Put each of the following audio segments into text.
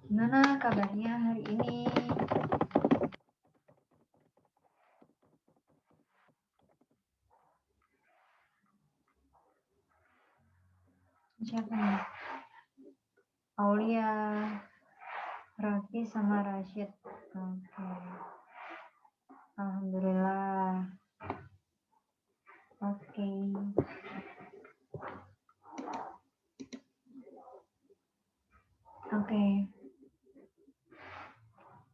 Gimana kabarnya hari ini? Siapa nih? Aulia, Raffi sama Rashid. Oke. Alhamdulillah. Oke. Oke.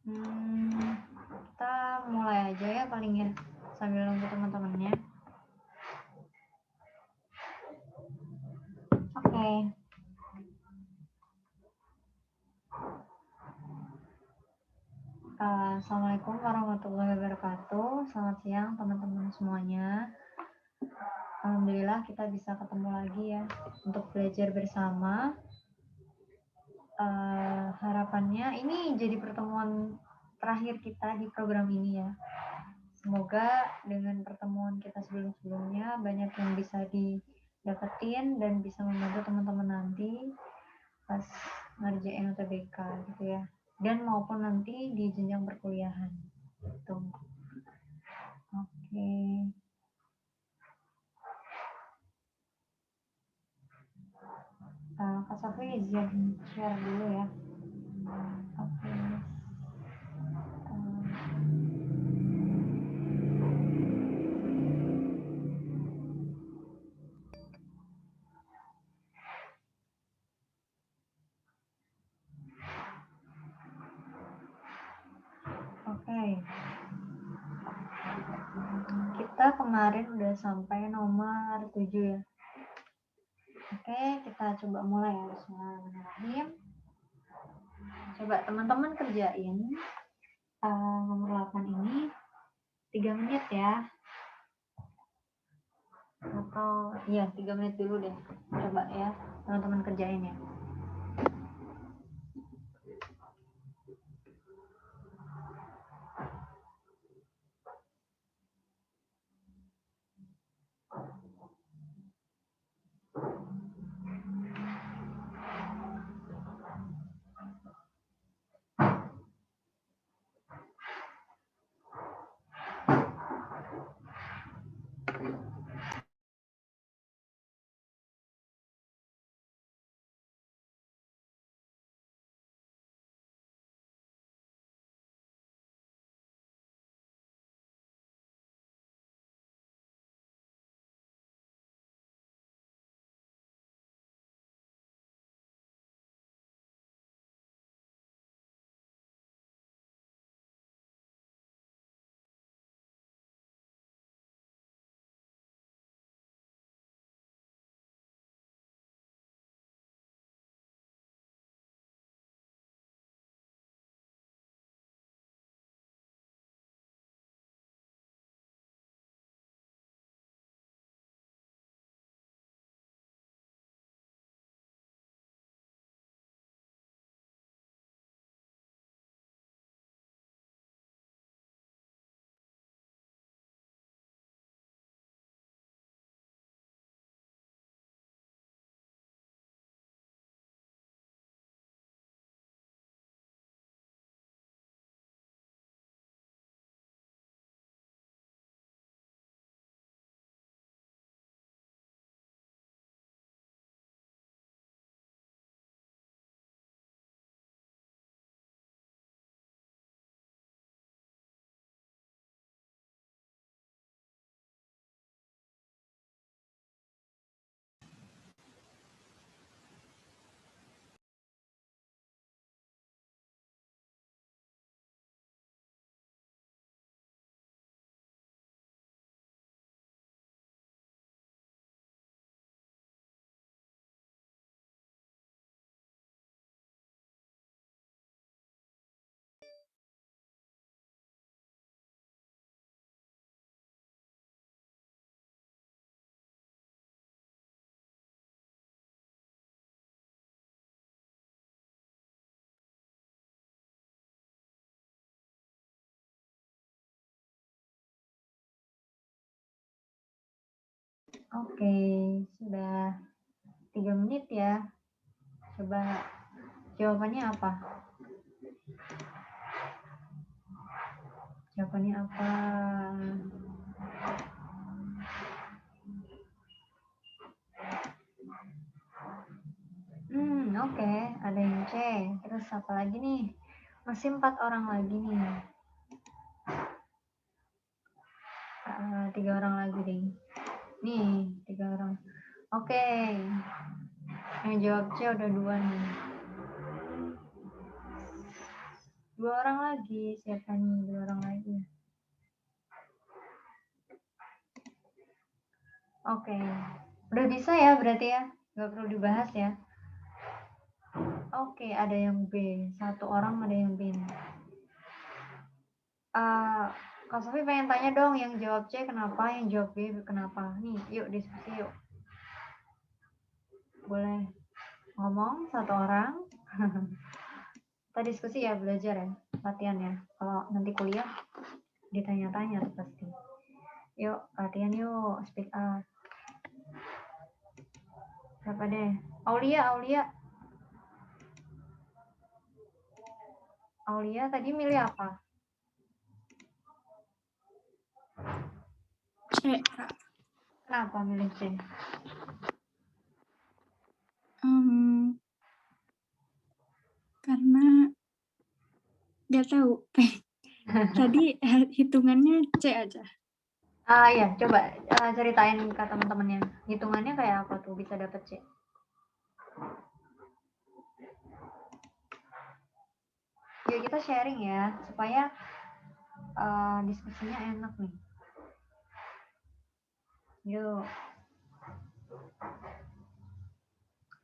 Kita mulai aja ya paling ya, sambil nunggu teman-temannya. Oke. Assalamualaikum warahmatullahi wabarakatuh. Selamat siang teman-teman semuanya. Alhamdulillah kita bisa ketemu lagi ya untuk belajar bersama. Harapannya ini jadi pertemuan terakhir kita di program ini ya. Semoga dengan pertemuan kita sebelum-sebelumnya banyak yang bisa didapetin dan bisa membantu teman-teman nanti pas ngerjain UTBK gitu ya, dan maupun nanti di jenjang perkuliahan gitu. Oke. Kak Safi izin share dulu ya. Oke. Oke. Kita kemarin udah sampai nomor 7 ya. Oke, kita coba mulai ya. Bismillahirrahmanirrahim. Coba teman-teman kerjain nomor 8 ini 3 menit ya. Atau iya 3 menit dulu deh. Coba ya teman-teman kerjain ya. Oke, sudah 3 menit ya. Coba jawabannya apa? Jawabannya apa? Oke. Ada yang C. Terus apa lagi nih? Masih 4 orang lagi nih. 3 orang lagi deh. Nih, 3 orang. Oke. Yang jawab C udah 2 nih. 2 orang lagi. Siapa nih? 2 orang lagi. Oke. Udah bisa ya berarti ya? Nggak perlu dibahas ya? Oke, ada yang B. 1 orang ada yang B. Kak Sofi pengen tanya dong, yang jawab C kenapa, yang jawab B kenapa? Nih, yuk diskusi yuk. Boleh ngomong 1 orang. Kita diskusi ya, belajar ya, latihan ya. Kalau nanti kuliah ditanya-tanya pasti. Yuk, latihan yuk, speak up. Siapa deh? Aulia. Aulia tadi milih apa? C. Kenapa milih C? Karena nggak tahu. Tadi hitungannya C aja. Ya, coba ceritain ke teman-temannya. Hitungannya kayak apa tuh bisa dapet C? Yuk kita sharing ya, supaya diskusinya enak nih. Yuk.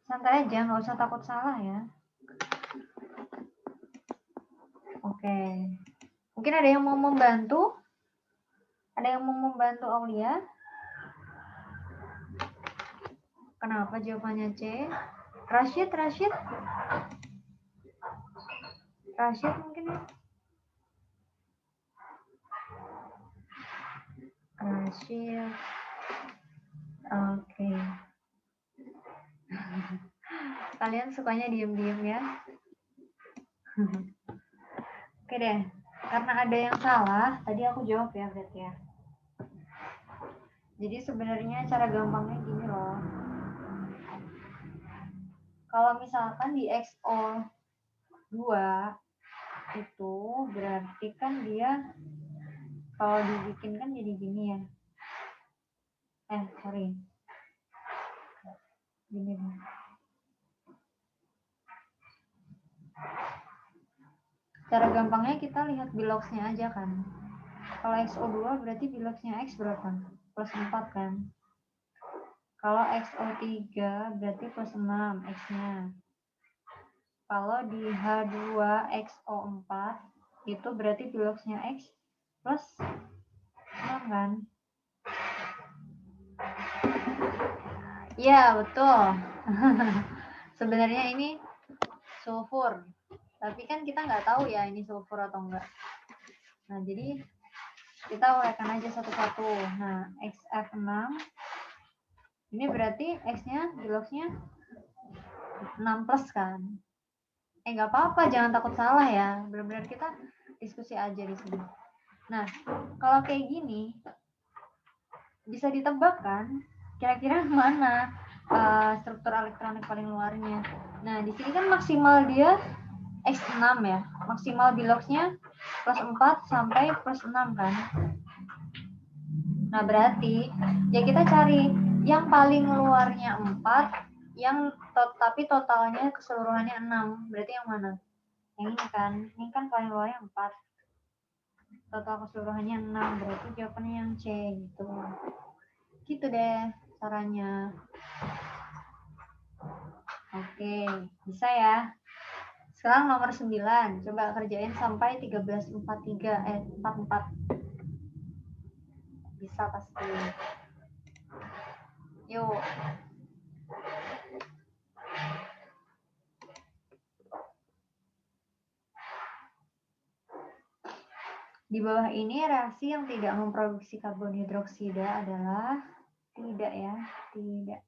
Santai aja, nggak usah takut salah ya. Oke. Mungkin ada yang mau membantu? Ada yang mau membantu Aulia? Kenapa jawabannya C? Rashid mungkin ya? Rashid. Oke. Kalian sukanya diem-diem ya? Oke deh. Karena ada yang salah, tadi aku jawab ya berarti ya. Jadi sebenarnya cara gampangnya gini loh. Kalau misalkan di XO 2 itu berarti kan dia kalau dibikin kan jadi gini ya. Sorry. Gini nih. Cara gampangnya kita lihat biloxnya aja kan. Kalau XO2 berarti biloxnya X berapa? Plus 4 kan. Kalau XO3 berarti plus 6 X-nya. Kalau di H2XO4 itu berarti biloxnya X plus 6 kan. Iya, betul. Sebenarnya ini sulfur. Tapi kan kita nggak tahu ya ini sulfur atau enggak. Nah, jadi kita uraikan aja satu-satu. Nah, XF6 ini berarti X-nya, biloxnya 6 plus kan. Nggak apa-apa, jangan takut salah ya. Benar-benar kita diskusi aja di sini. Nah, kalau kayak gini, bisa ditebak kan kira-kira mana struktur elektronik paling luarnya. Nah, di sini kan maksimal dia X6 ya. Maksimal biloxnya plus 4 sampai plus 6 kan. Nah, berarti ya kita cari yang paling luarnya 4, tapi totalnya keseluruhannya 6. Berarti yang mana? Yang ini kan. Ini kan paling luarnya 4. Total keseluruhannya 6. Berarti jawabannya yang C gitu. Gitu deh caranya. Oke, bisa ya. Sekarang nomor 9. Coba kerjain sampai 44. Bisa pasti. Yuk. Di bawah ini reaksi yang tidak memproduksi karbon hidroksida adalah tidak ya, tidak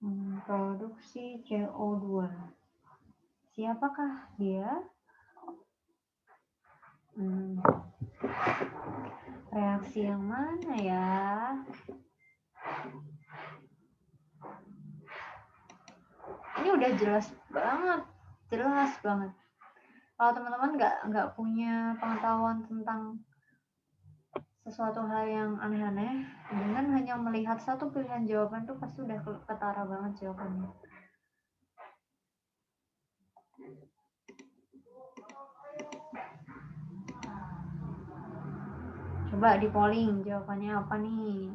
memproduksi CO2. Siapakah dia? Reaksi yang mana ya? Ini udah jelas banget. Kalau teman-teman nggak punya pengetahuan tentang sesuatu hal yang aneh-aneh, dengan hanya melihat satu pilihan jawaban tuh pasti udah ketara banget jawabannya. Coba di polling jawabannya apa nih?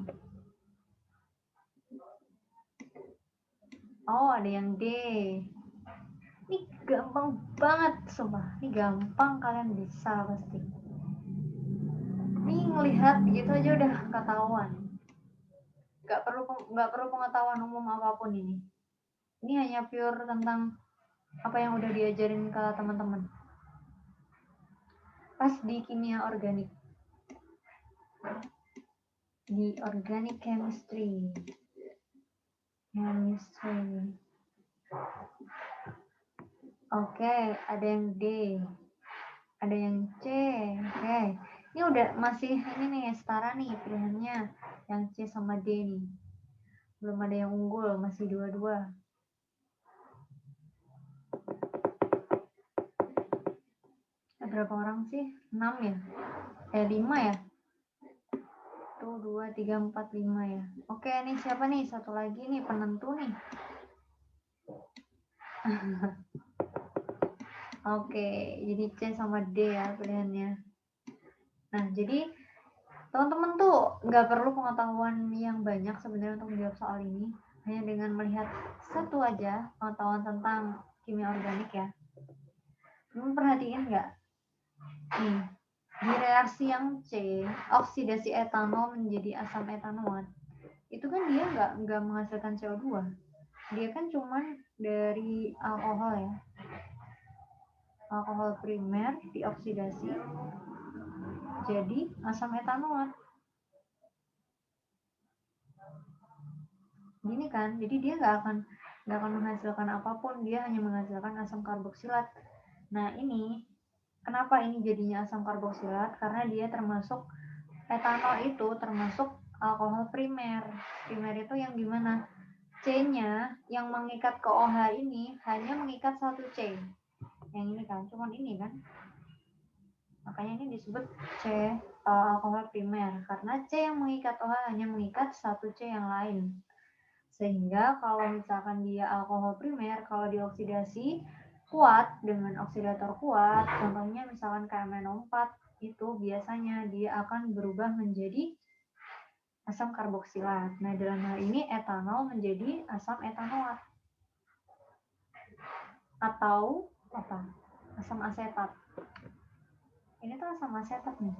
Oh, ada yang D. Ini gampang banget, sumpah. Ini gampang, kalian bisa pasti. Ini ngelihat gitu aja udah ketahuan. Gak perlu pengetahuan umum apapun ini. Ini hanya pure tentang apa yang udah diajarin ke teman-teman. Pas di kimia organik. Di organic chemistry. Oke, ada yang D. Ada yang C. Oke. Ini udah masih ini nih setara nih pilihannya. Yang C sama D nih. Belum ada yang unggul, masih dua-dua. Berapa orang sih? 6 ya? 5 ya? Tuh 2, 3, 4, 5 ya. Oke, nih siapa nih? Satu lagi nih penentu nih. Oke, jadi C sama D ya pilihannya. Nah, jadi teman-teman tuh nggak perlu pengetahuan yang banyak sebenarnya untuk menjawab soal ini. Hanya dengan melihat satu aja pengetahuan tentang kimia organik ya. Teman perhatiin nggak? Nih, di reaksi yang C, oksidasi etanol menjadi asam etanoat. Itu kan dia nggak menghasilkan CO2. Dia kan cuman dari alkohol ya. Alkohol primer dioksidasi jadi asam etanoat. Gini kan, jadi dia nggak akan menghasilkan apapun, dia hanya menghasilkan asam karboksilat. Nah ini kenapa ini jadinya asam karboksilat? Karena dia termasuk etanol itu termasuk alkohol primer. Primer itu yang gimana? C-nya yang mengikat ke OH ini hanya mengikat satu C. Yang ini kan, cuman ini kan. Makanya ini disebut C alkohol primer karena C yang mengikat OH hanya mengikat satu C yang lain. Sehingga kalau misalkan dia alkohol primer, kalau dioksidasi kuat dengan oksidator kuat, contohnya misalkan KMNO4 itu biasanya dia akan berubah menjadi asam karboksilat. Nah, dalam hal ini etanol menjadi asam etanoat. Atau apa? Asam asetat. Ini tuh asam asetat nih.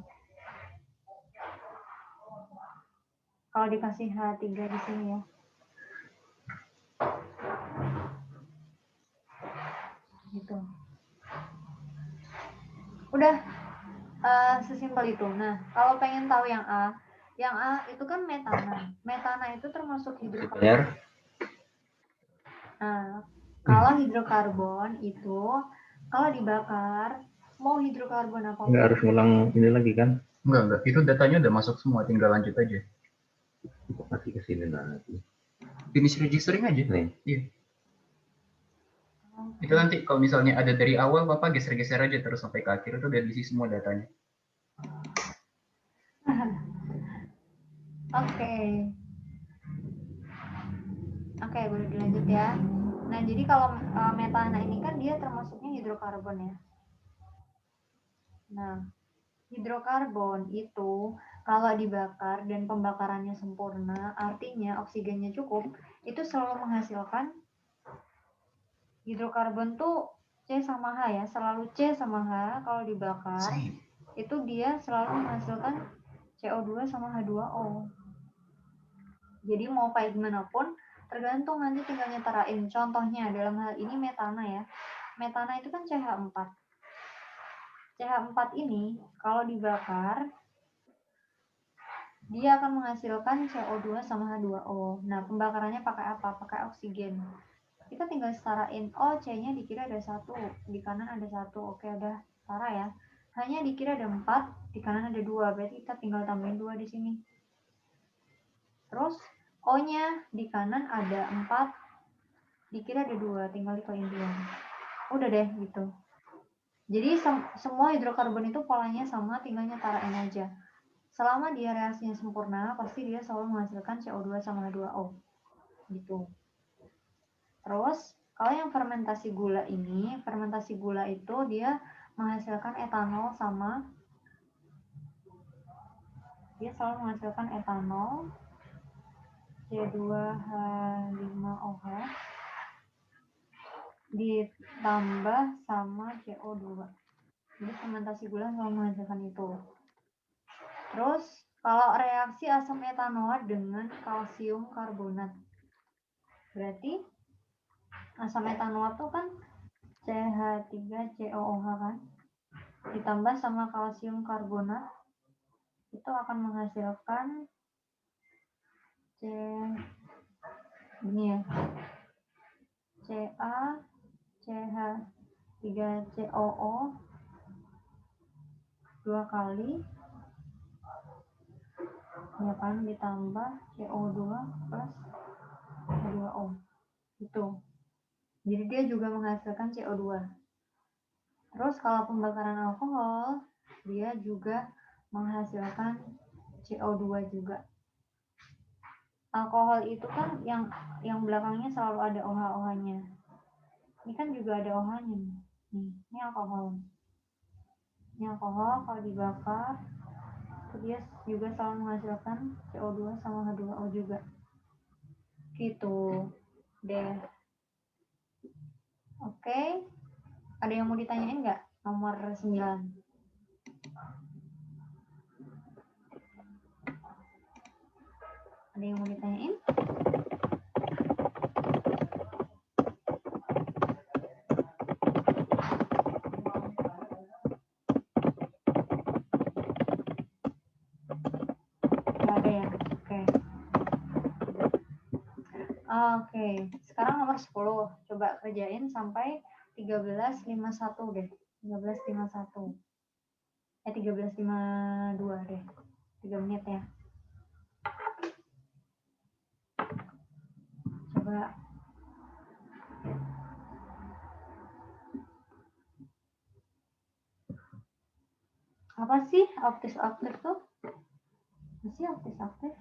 Kalau dikasih H3 di sini ya. Gitu. Udah sesimpel itu. Nah, kalau pengen tahu yang A itu kan metana. Metana itu termasuk hidrokarbon. Nah, kalau hidrokarbon itu kalau dibakar mau hidrokarbon apa? Nggak harus ngulang ini lagi kan? Enggak. Itu datanya udah masuk semua, tinggal lanjut aja. Masih ke sini lagi. Finish registering aja. Nih. Iya. Itu nanti kalau misalnya ada dari awal, Bapak geser-geser aja terus sampai ke akhir, itu udah diisi semua datanya. Oke, boleh dilanjut ya. Nah, jadi kalau metana ini kan dia termasuknya hidrokarbon ya. Nah, hidrokarbon itu kalau dibakar dan pembakarannya sempurna, artinya oksigennya cukup, itu selalu menghasilkan hidrokarbon tuh C sama H ya, selalu C sama H kalau dibakar. Itu dia selalu menghasilkan CO2 sama H2O. Jadi mau kayak gimana pun tergantung nanti tinggal nyetarain. Contohnya dalam hal ini metana ya. Metana itu kan CH4. CH4 ini kalau dibakar dia akan menghasilkan CO2 sama H2O. Nah, pembakarannya pakai apa? Pakai oksigen. Kita tinggal setarain. Oh, C-nya di kiri ada 1, di kanan ada 1. Oke, udah setara ya. hanya di kiri ada 4, di kanan ada 2, berarti kita tinggal tambahin 2 di sini. Terus O-nya di kanan ada 4, di kiri ada 2, tinggal dikaliin 2. Udah deh gitu. Jadi semua hidrokarbon itu polanya sama, tinggal nyetarain aja. Selama dia reaksinya sempurna, pasti dia selalu menghasilkan CO2 sama H2O. Gitu. Terus, kalau yang fermentasi gula ini, fermentasi gula itu dia menghasilkan etanol sama, dia selalu menghasilkan etanol, C2H5OH, ditambah sama CO2. Jadi fermentasi gula selalu menghasilkan itu. Terus, kalau reaksi asam etanoat dengan kalsium karbonat, berarti asam etanoat itu kan CH3COOH kan, ditambah sama kalsium karbonat, itu akan menghasilkan ini ya, CaCH3COO 2 kali, ya kan, ditambah CO2 plus H2O. Itu. Jadi dia juga menghasilkan CO2. Terus kalau pembakaran alkohol, dia juga menghasilkan CO2 juga. Alkohol itu kan yang belakangnya selalu ada OH-OH-nya. Ini kan juga ada OH-nya nih. Ini alkohol. Ini alkohol kalau dibakar, dia juga selalu menghasilkan CO2 sama H2O juga. Gitu deh. Oke. Ada yang mau ditanyain nggak? Nomor 9. Ada yang mau ditanyain? Nggak ada ya? Oke. Oke. Sekarang nomor 10. Coba kerjain sampai 13.51 deh. 13.51. 13.52 deh. 3 menit ya. Coba. Apa sih optis-optis tuh? Apa sih optis-optis?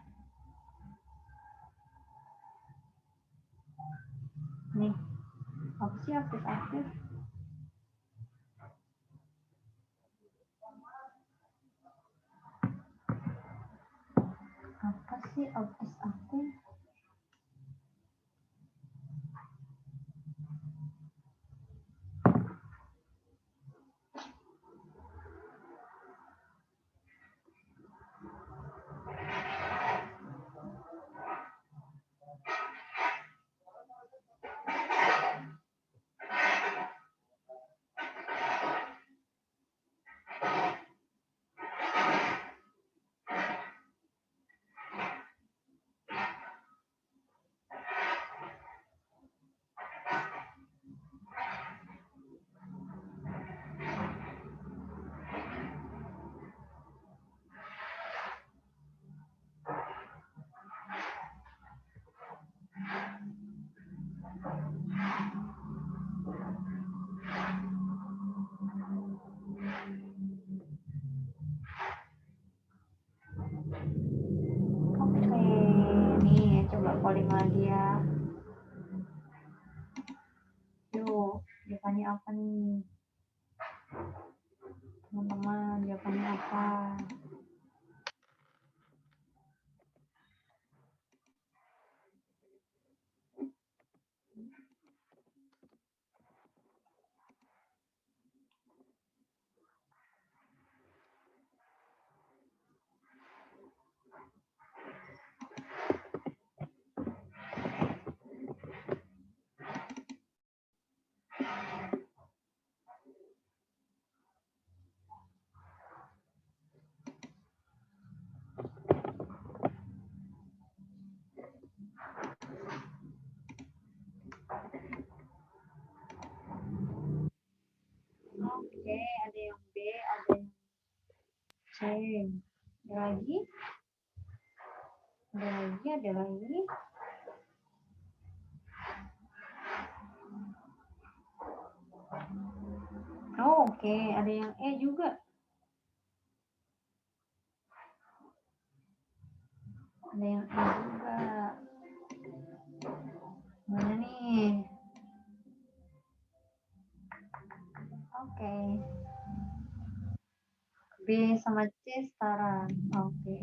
Nih. Apa sih optis-optis? Apa sih optis-optis? Oke, nih coba calling lagi ya. Yuk, jawabannya apa nih? Teman-teman, jawabannya apa? Ada lagi. Oh, oke, ada yang E juga. Ada yang E juga. Mana nih? Oke. B sama C setara. Oke.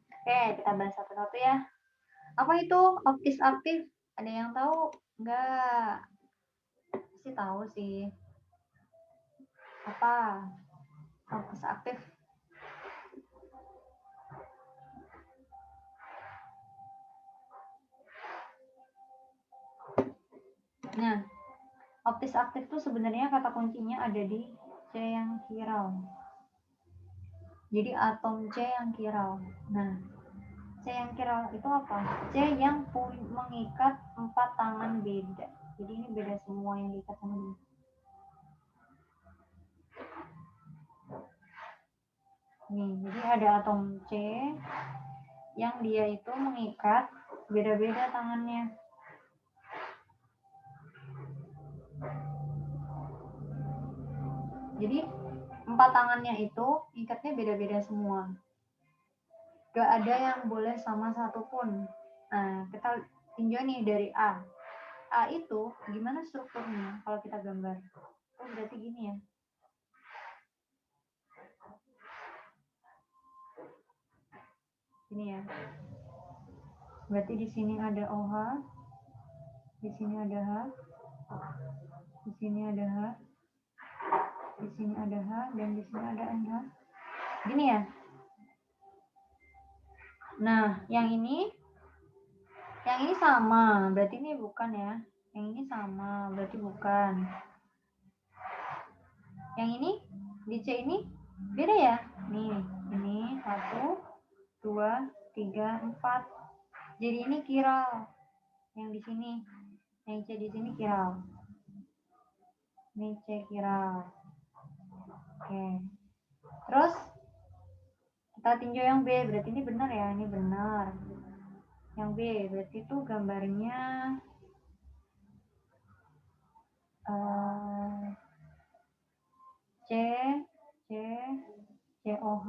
Oke, kita bahas satu-satu ya. Apa itu optis aktif? Ada yang tahu? Enggak. Pasti tahu sih. Apa? Optis aktif. Nah, optis aktif itu sebenarnya kata kuncinya ada di C yang kiral. Jadi atom C yang kiral. Nah, C yang kiral itu apa? C yang mengikat 4 tangan beda. Jadi ini beda semua yang diikat sama dia. Nih, jadi ada atom C yang dia itu mengikat beda-beda tangannya. Jadi 4 tangannya itu ikatnya beda-beda semua. Gak ada yang boleh sama satupun. Nah, kita tinjau nih dari A. A itu gimana strukturnya kalau kita gambar? Oh, berarti gini ya. Ini ya. Berarti di sini ada OH, di sini ada H, di sini ada H, di sini ada H, dan di sini ada NH. Gini ya. Nah, yang ini sama, berarti ini bukan ya. Yang ini sama, berarti bukan. Yang ini di C ini beda ya. Nih, ini 1, 2, 3, 4. Jadi ini kiral. Yang di sini, yang C di sini kiral. Ini C kiral. Oke. Terus kita tinjau yang B, berarti ini benar ya, ini benar. Yang B, berarti itu gambarnya C, COH.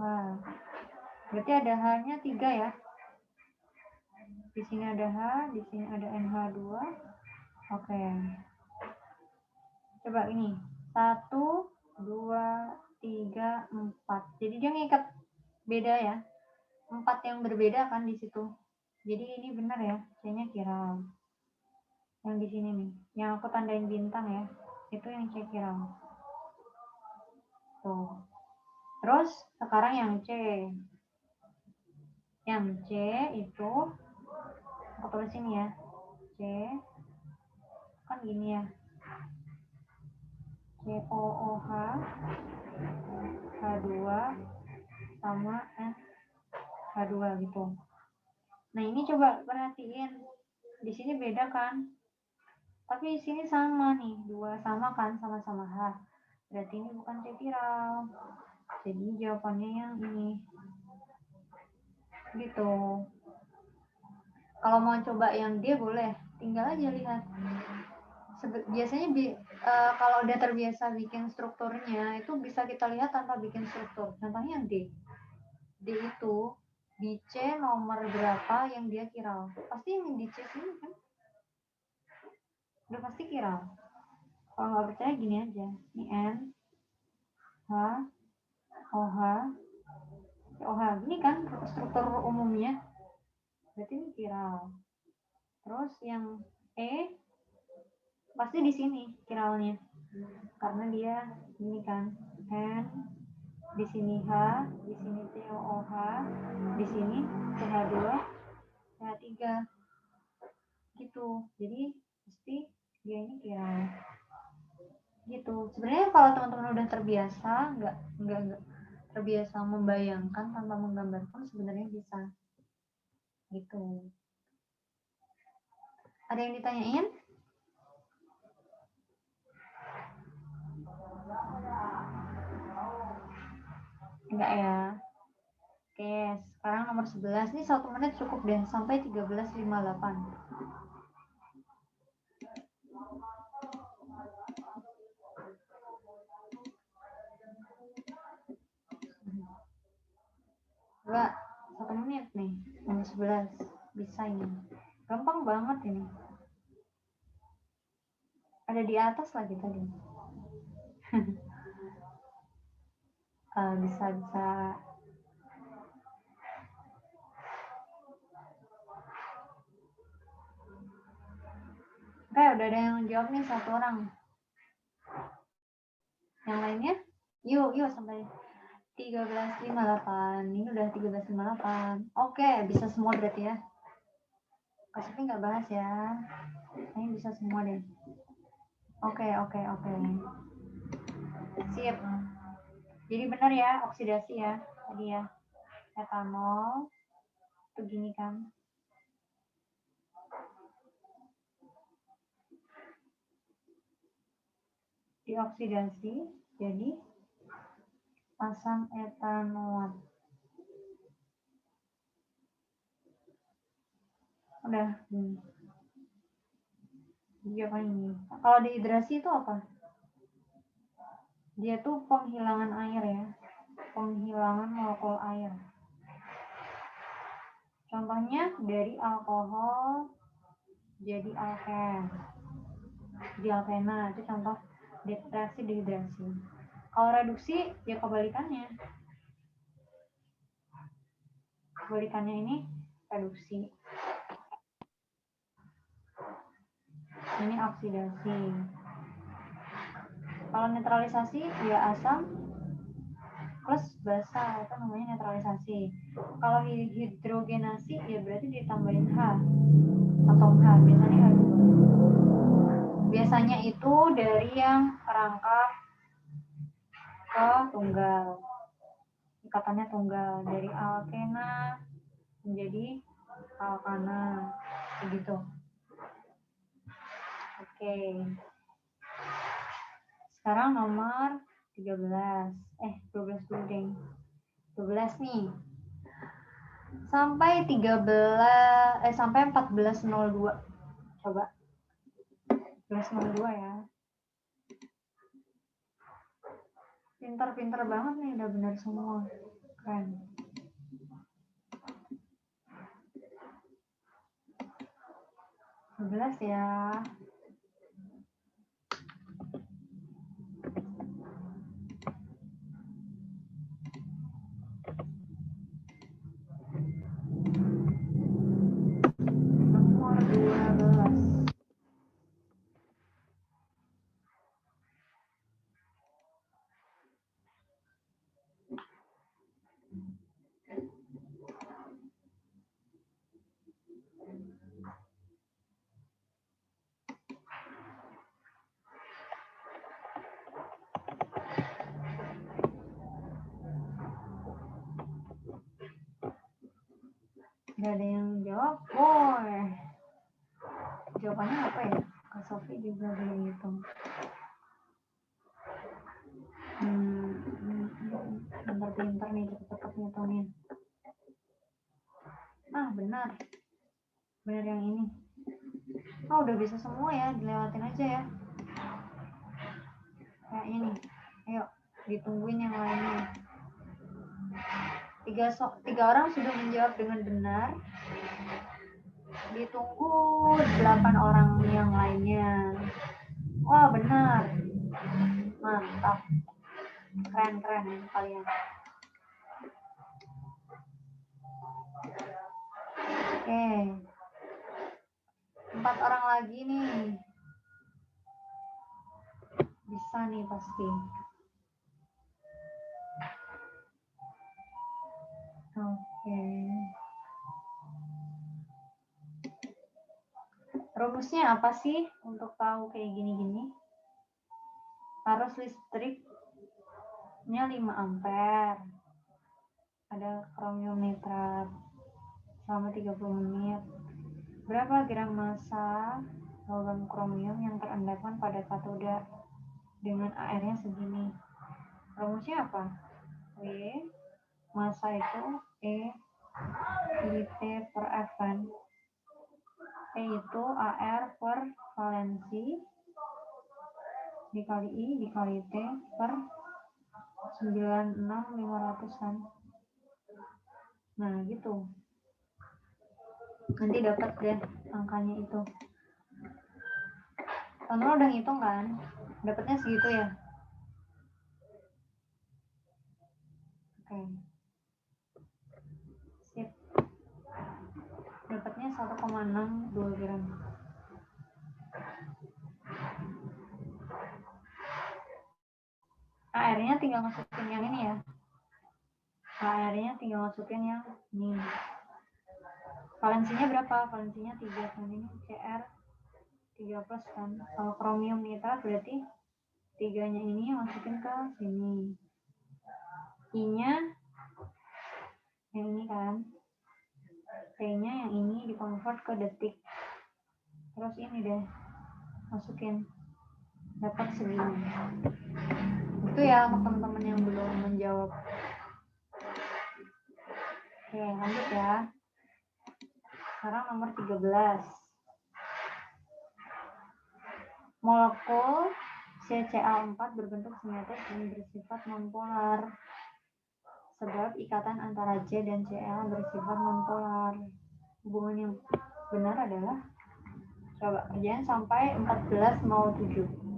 Berarti ada H-nya 3 ya. Di sini ada H, di sini ada NH2. Oke. Coba ini. 1, 2, 3, 4. Jadi dia ngikat beda ya. 4 yang berbeda kan di situ. Jadi ini benar ya, C-nya kiral. Yang di sini nih, yang aku tandain bintang ya, itu yang C kiral. Tuh. Terus sekarang yang C. Yang C itu aku tulis ini ya. C kan gini ya. COOH H2 sama H2 gitu. Nah, ini coba perhatiin. Di sini beda kan? Tapi di sini sama nih, 2 sama kan, sama-sama H. Berarti ini bukan C kiral. Jadi jawabannya yang ini. Gitu. Kalau mau coba yang D boleh, tinggal aja lihat. Biasanya kalau udah terbiasa bikin strukturnya itu bisa kita lihat tanpa bikin struktur. Contohnya yang D. D itu di C nomor berapa yang dia kiral? Pasti yang di C sini kan? Udah pasti kiral. Kalau nggak percaya gini aja. Ini N, H, OH, OH. Ini kan struktur umumnya. Berarti ini kiral. Terus yang E pasti di sini kiralnya. Karena dia ini kan N, di sini H, di sini COOH, di sini CH2, CH3. Gitu. Jadi pasti dia ini kiral. Gitu. Sebenarnya kalau teman-teman udah terbiasa, nggak terbiasa membayangkan tanpa menggambarkan, sebenarnya bisa. Gitu. Ada yang ditanyain? Enggak ya. Oke, sekarang nomor 11. Ini 1 menit cukup deh, sampai 13.58. Enggak, 1 menit nih, nomor 11. Bisa ini. Gampang banget ini. Ada di atas lagi tadi. Bisa. Oke, udah ada yang jawab nih 1 orang. Yang lainnya? Yuk sampai 13.58. Ini udah 13.58. Oke, bisa semua berarti ya. Kak Sofi nggak bahas ya. Ini bisa semua deh. Oke. Sip. Jadi benar ya, oksidasi ya. Tadi ya. Etanol. Itu gini kan. Dioksidasi jadi asam etanoat. Udah. Iya kan ini. Kalau dehidrasi itu apa? Dia tuh penghilangan air ya. Penghilangan molekul air. Contohnya dari alkohol jadi alken. Jadi alkena itu contoh reaksi dehidrasi. Kalau reduksi ya kebalikannya. Kebalikannya ini reduksi. Ini oksidasi. Kalau netralisasi ya asam plus basa, itu namanya netralisasi. Kalau hidrogenasi ya berarti ditambahin H, atom H, biasanya H2. Biasanya itu dari yang rangkap ke tunggal, ikatannya tunggal, dari alkena menjadi alkana, begitu. Oke. Sekarang nomor 13. 12 dulu deh. 12 nih. Sampai 14.02. Coba. 14.02 ya. Pinter banget nih, udah benar semua. Keren. Ya. Nomor 12. Gak ada yang jawab, boy. Jawabannya apa ya? Kak Sofi juga belum hitung. Pintar nih, cepet-cepet ngitungin. Benar yang ini. Udah bisa semua ya, dilewatin aja ya. Kayak ini. Ayo, ditungguin yang lainnya. 3 orang sudah menjawab dengan benar. Ditunggu 8 orang yang lainnya. Wah, benar. Mantap. Keren kalian. Oke. 4 orang lagi nih. Bisa nih pasti. Oke. Rumusnya apa sih untuk tahu kayak gini-gini? Arus listriknya 5 ampere. Ada kromium nitrat selama 30 menit. Berapa gram massa logam kromium yang terendapkan pada katoda dengan AR-nya segini? Rumusnya apa? W Massa itu E IT per F kan. T itu AR per valensi dikali I dikali T per 96.500-an. Nah gitu. Nanti dapat deh angkanya itu. Kamu udah ngitung kan? Dapatnya segitu ya? Oke. Sip. Dapatnya 1,62 gram. AR-nya tinggal masukin yang ini ya. AR-nya tinggal masukin yang ini. Valensinya berapa? Valensinya 3 kan, ini Cr 3 plus kan. Kalau kromium nitrat berarti 3-nya ini masukin ke sini. I-nya yang ini kan. T-nya yang ini dikonvert ke detik. Terus ini deh masukin. Dapat segini. Itu ya untuk teman-teman yang belum menjawab. Oke, lanjut ya. Sekarang nomor 13. Molekul CCl4 berbentuk simetris dan bersifat nonpolar. Sebab ikatan antara C dan Cl bersifat nonpolar. Hubungan yang benar adalah, coba kerjain sampai 14.07.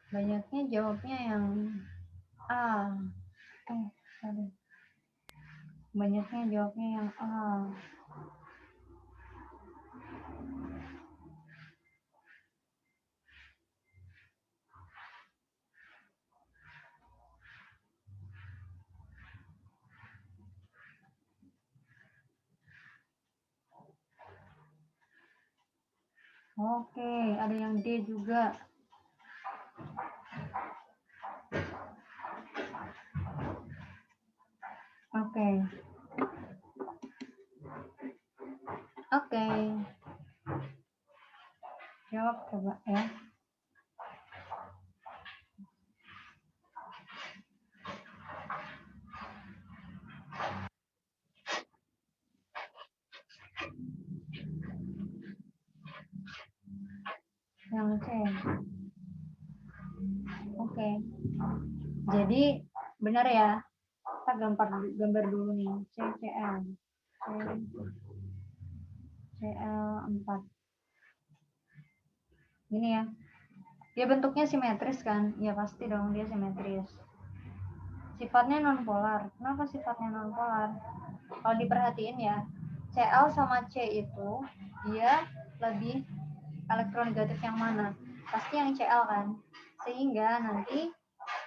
Banyaknya jawabnya yang A. Sorry. Banyaknya jawabnya yang A. Oke, ada yang D juga. Oke. Oke. Jawab coba ya. Yang C. Oke. Jadi benar ya. Kita gambar dulu nih. CCl. Cl4. Gini ya. Dia bentuknya simetris kan? Ya pasti dong dia simetris. Sifatnya nonpolar. Kenapa sifatnya nonpolar? Kalau diperhatiin ya, Cl sama C itu dia lebih elektronegatif yang mana? Pasti yang Cl kan? Sehingga nanti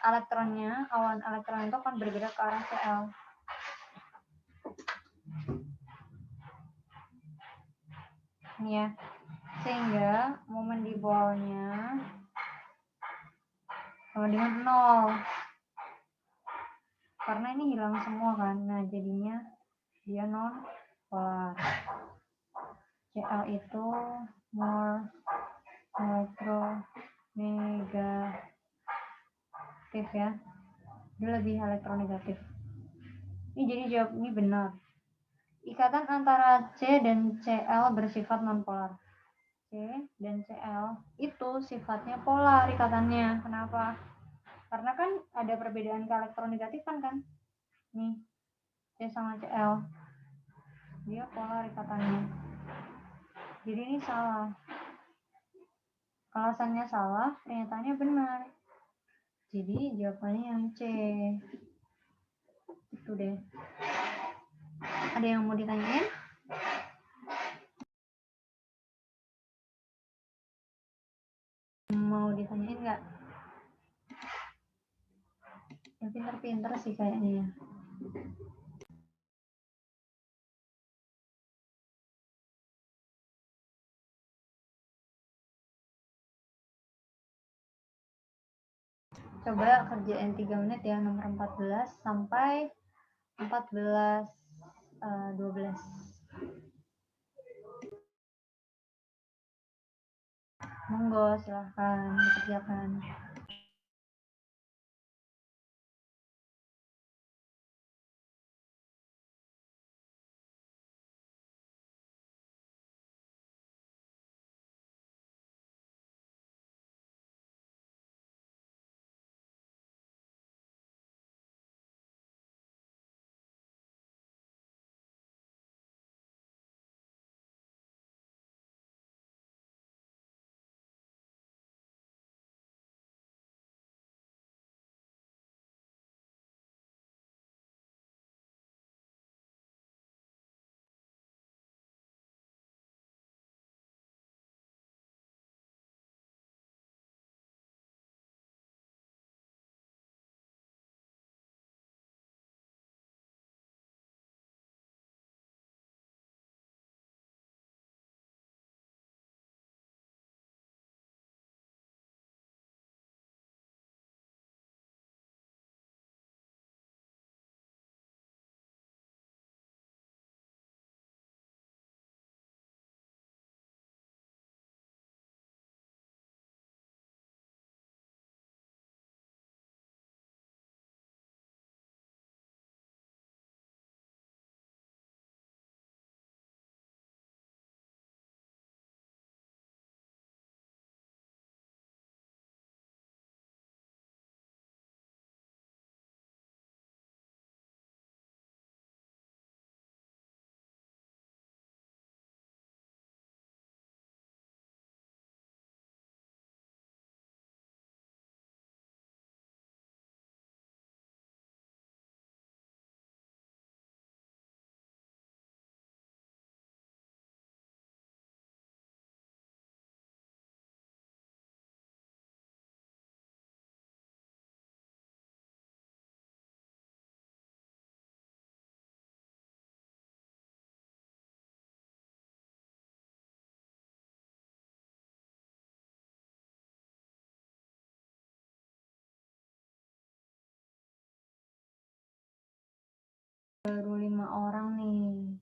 elektronnya, awan elektron itu akan bergerak ke arah Cl. Ini ya. Sehingga momen dibolnya sama dengan 0. Karena ini hilang semua kan. Nah, jadinya dia non polar. Cl itu more elektronegatif ya. Dia lebih elektronegatif. Ini jadi jawab ini benar. Ikatan antara C dan Cl bersifat nonpolar. C dan Cl itu sifatnya polar ikatannya. Kenapa? Karena kan ada perbedaan keelektronegatifan kan? Nih, C sama Cl. Dia polar ikatannya. Jadi ini salah. Alasannya salah, pernyataannya benar. Jadi jawabannya yang C. Itu deh. Ada yang mau ditanyain? Mau ditanyain nggak? Ya pinter-pinter sih kayaknya ya. Coba kerjain 3 menit ya, nomor 14 sampai 14.12. Monggo, silahkan dikerjakan. Baru 5 orang nih.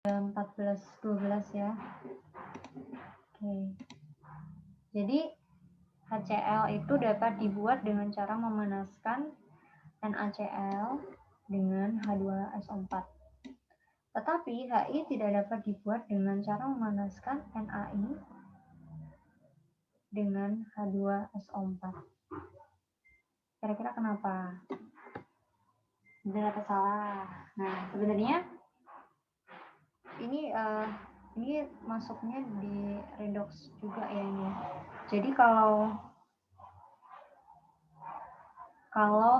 Dalam 14.12 ya. Oke. Jadi HCl itu dapat dibuat dengan cara memanaskan NaCl dengan H2SO4. Tetapi Hi tidak dapat dibuat dengan cara memanaskan NaI dengan H2SO4. Kira-kira kenapa? Benar atau salah? Nah, sebenarnya ini masuknya di redox juga ya ini. Jadi kalau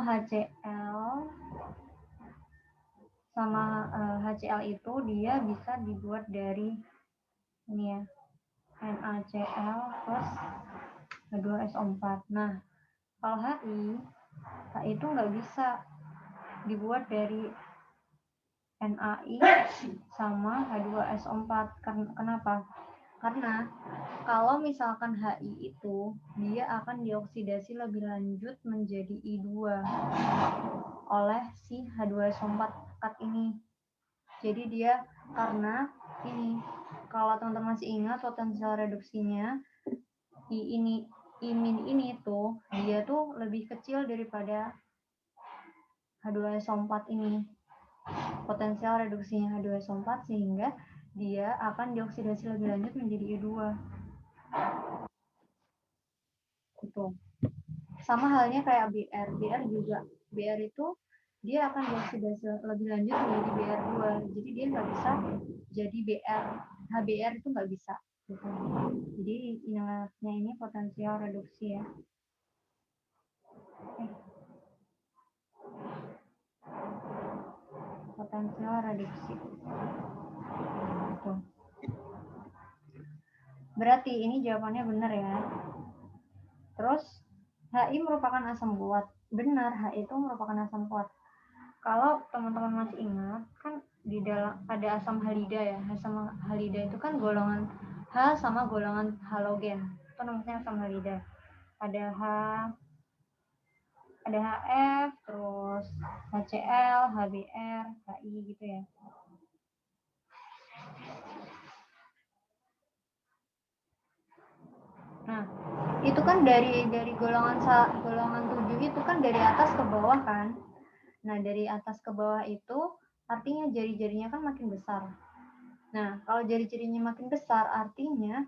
HCl sama HCl itu dia bisa dibuat dari ini ya, NaCl plus H2SO4. Nah, kalau HI itu nggak bisa dibuat dari NaI sama H2SO4. Kenapa? Karena kalau misalkan HI itu dia akan dioksidasi lebih lanjut menjadi I2 oleh si H2SO4 pekat ini. Jadi dia karena ini, kalau teman-teman masih ingat potensial reduksinya I-min ini tuh dia tuh lebih kecil daripada H2SO4 ini. Potensial reduksinya H2SO4 sehingga dia akan dioksidasi lebih lanjut menjadi I2. Gitu. Sama halnya kayak BR. BR juga. BR itu dia akan dioksidasi lebih lanjut menjadi BR2. Jadi dia nggak bisa jadi BR. HBr itu nggak bisa. Gitu. Jadi ingatnya ini potensial reduksi ya. Potensial reduksi. Gitu. Berarti ini jawabannya benar ya. Terus HI merupakan asam kuat. Benar, HI itu merupakan asam kuat. Kalau teman-teman masih ingat, kan di dalam ada asam halida ya. Asam halida itu kan golongan H sama golongan halogen. Itu namanya asam halida. Ada HF, terus HCl, HBr, HI gitu ya. Nah, itu kan dari golongan 7 itu kan dari atas ke bawah kan. Nah, dari atas ke bawah itu artinya jari-jarinya kan makin besar. Nah, kalau jari-jarinya makin besar artinya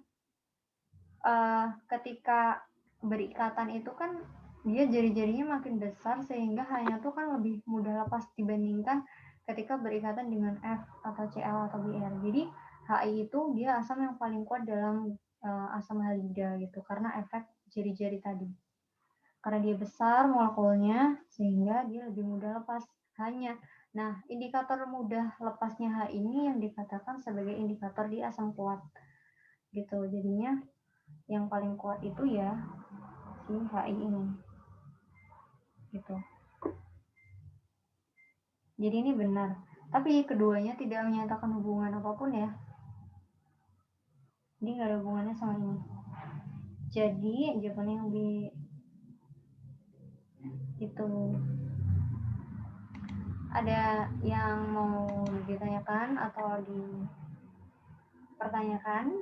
ketika berikatan itu kan dia jari-jarinya makin besar sehingga hanya tuh kan lebih mudah lepas dibandingkan ketika berikatan dengan F atau Cl atau Br. Jadi HI itu dia asam yang paling kuat dalam asam halida gitu karena efek jari-jari tadi. Karena dia besar molekulnya sehingga dia lebih mudah lepas. Nah, indikator mudah lepasnya H ini yang dikatakan sebagai indikator di asam kuat. Gitu. Jadinya yang paling kuat itu ya si HI ini. Gitu. Jadi ini benar. Tapi keduanya tidak menyatakan hubungan apapun ya. Ini nggak ada hubungannya sama ini. Jadi jawabannya yang B itu. Ada yang mau ditanyakan atau dipertanyakan?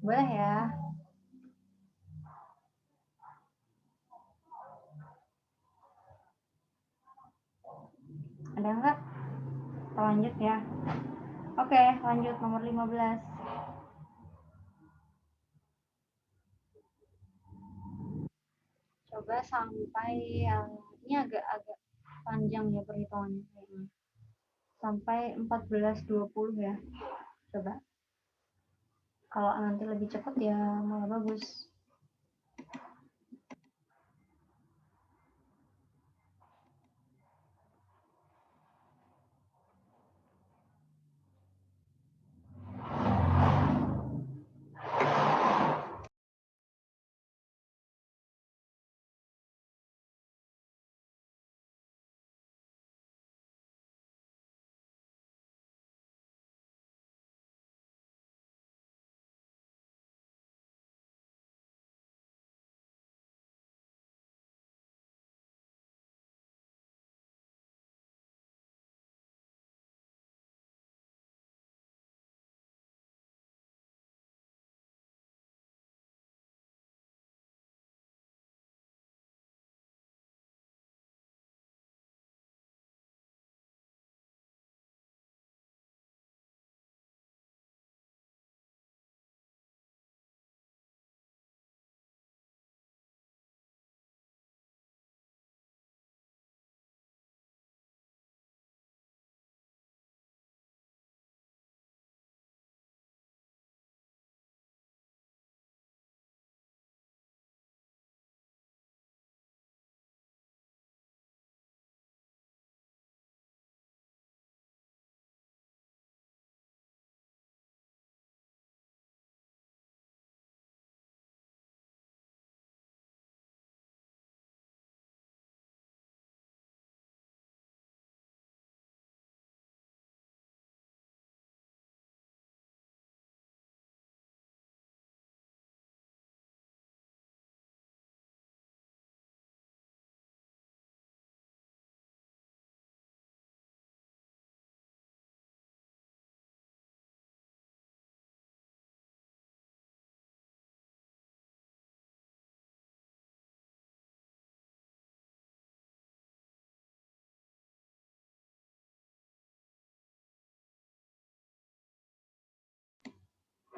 Boleh ya. Ada nggak? Lanjut ya. Oke, lanjut nomor 15. Coba sampai yang ini agak panjang ya perhitungannya kayaknya. Sampai 14.20 ya. Coba. Kalau nanti lebih cepat ya malah bagus.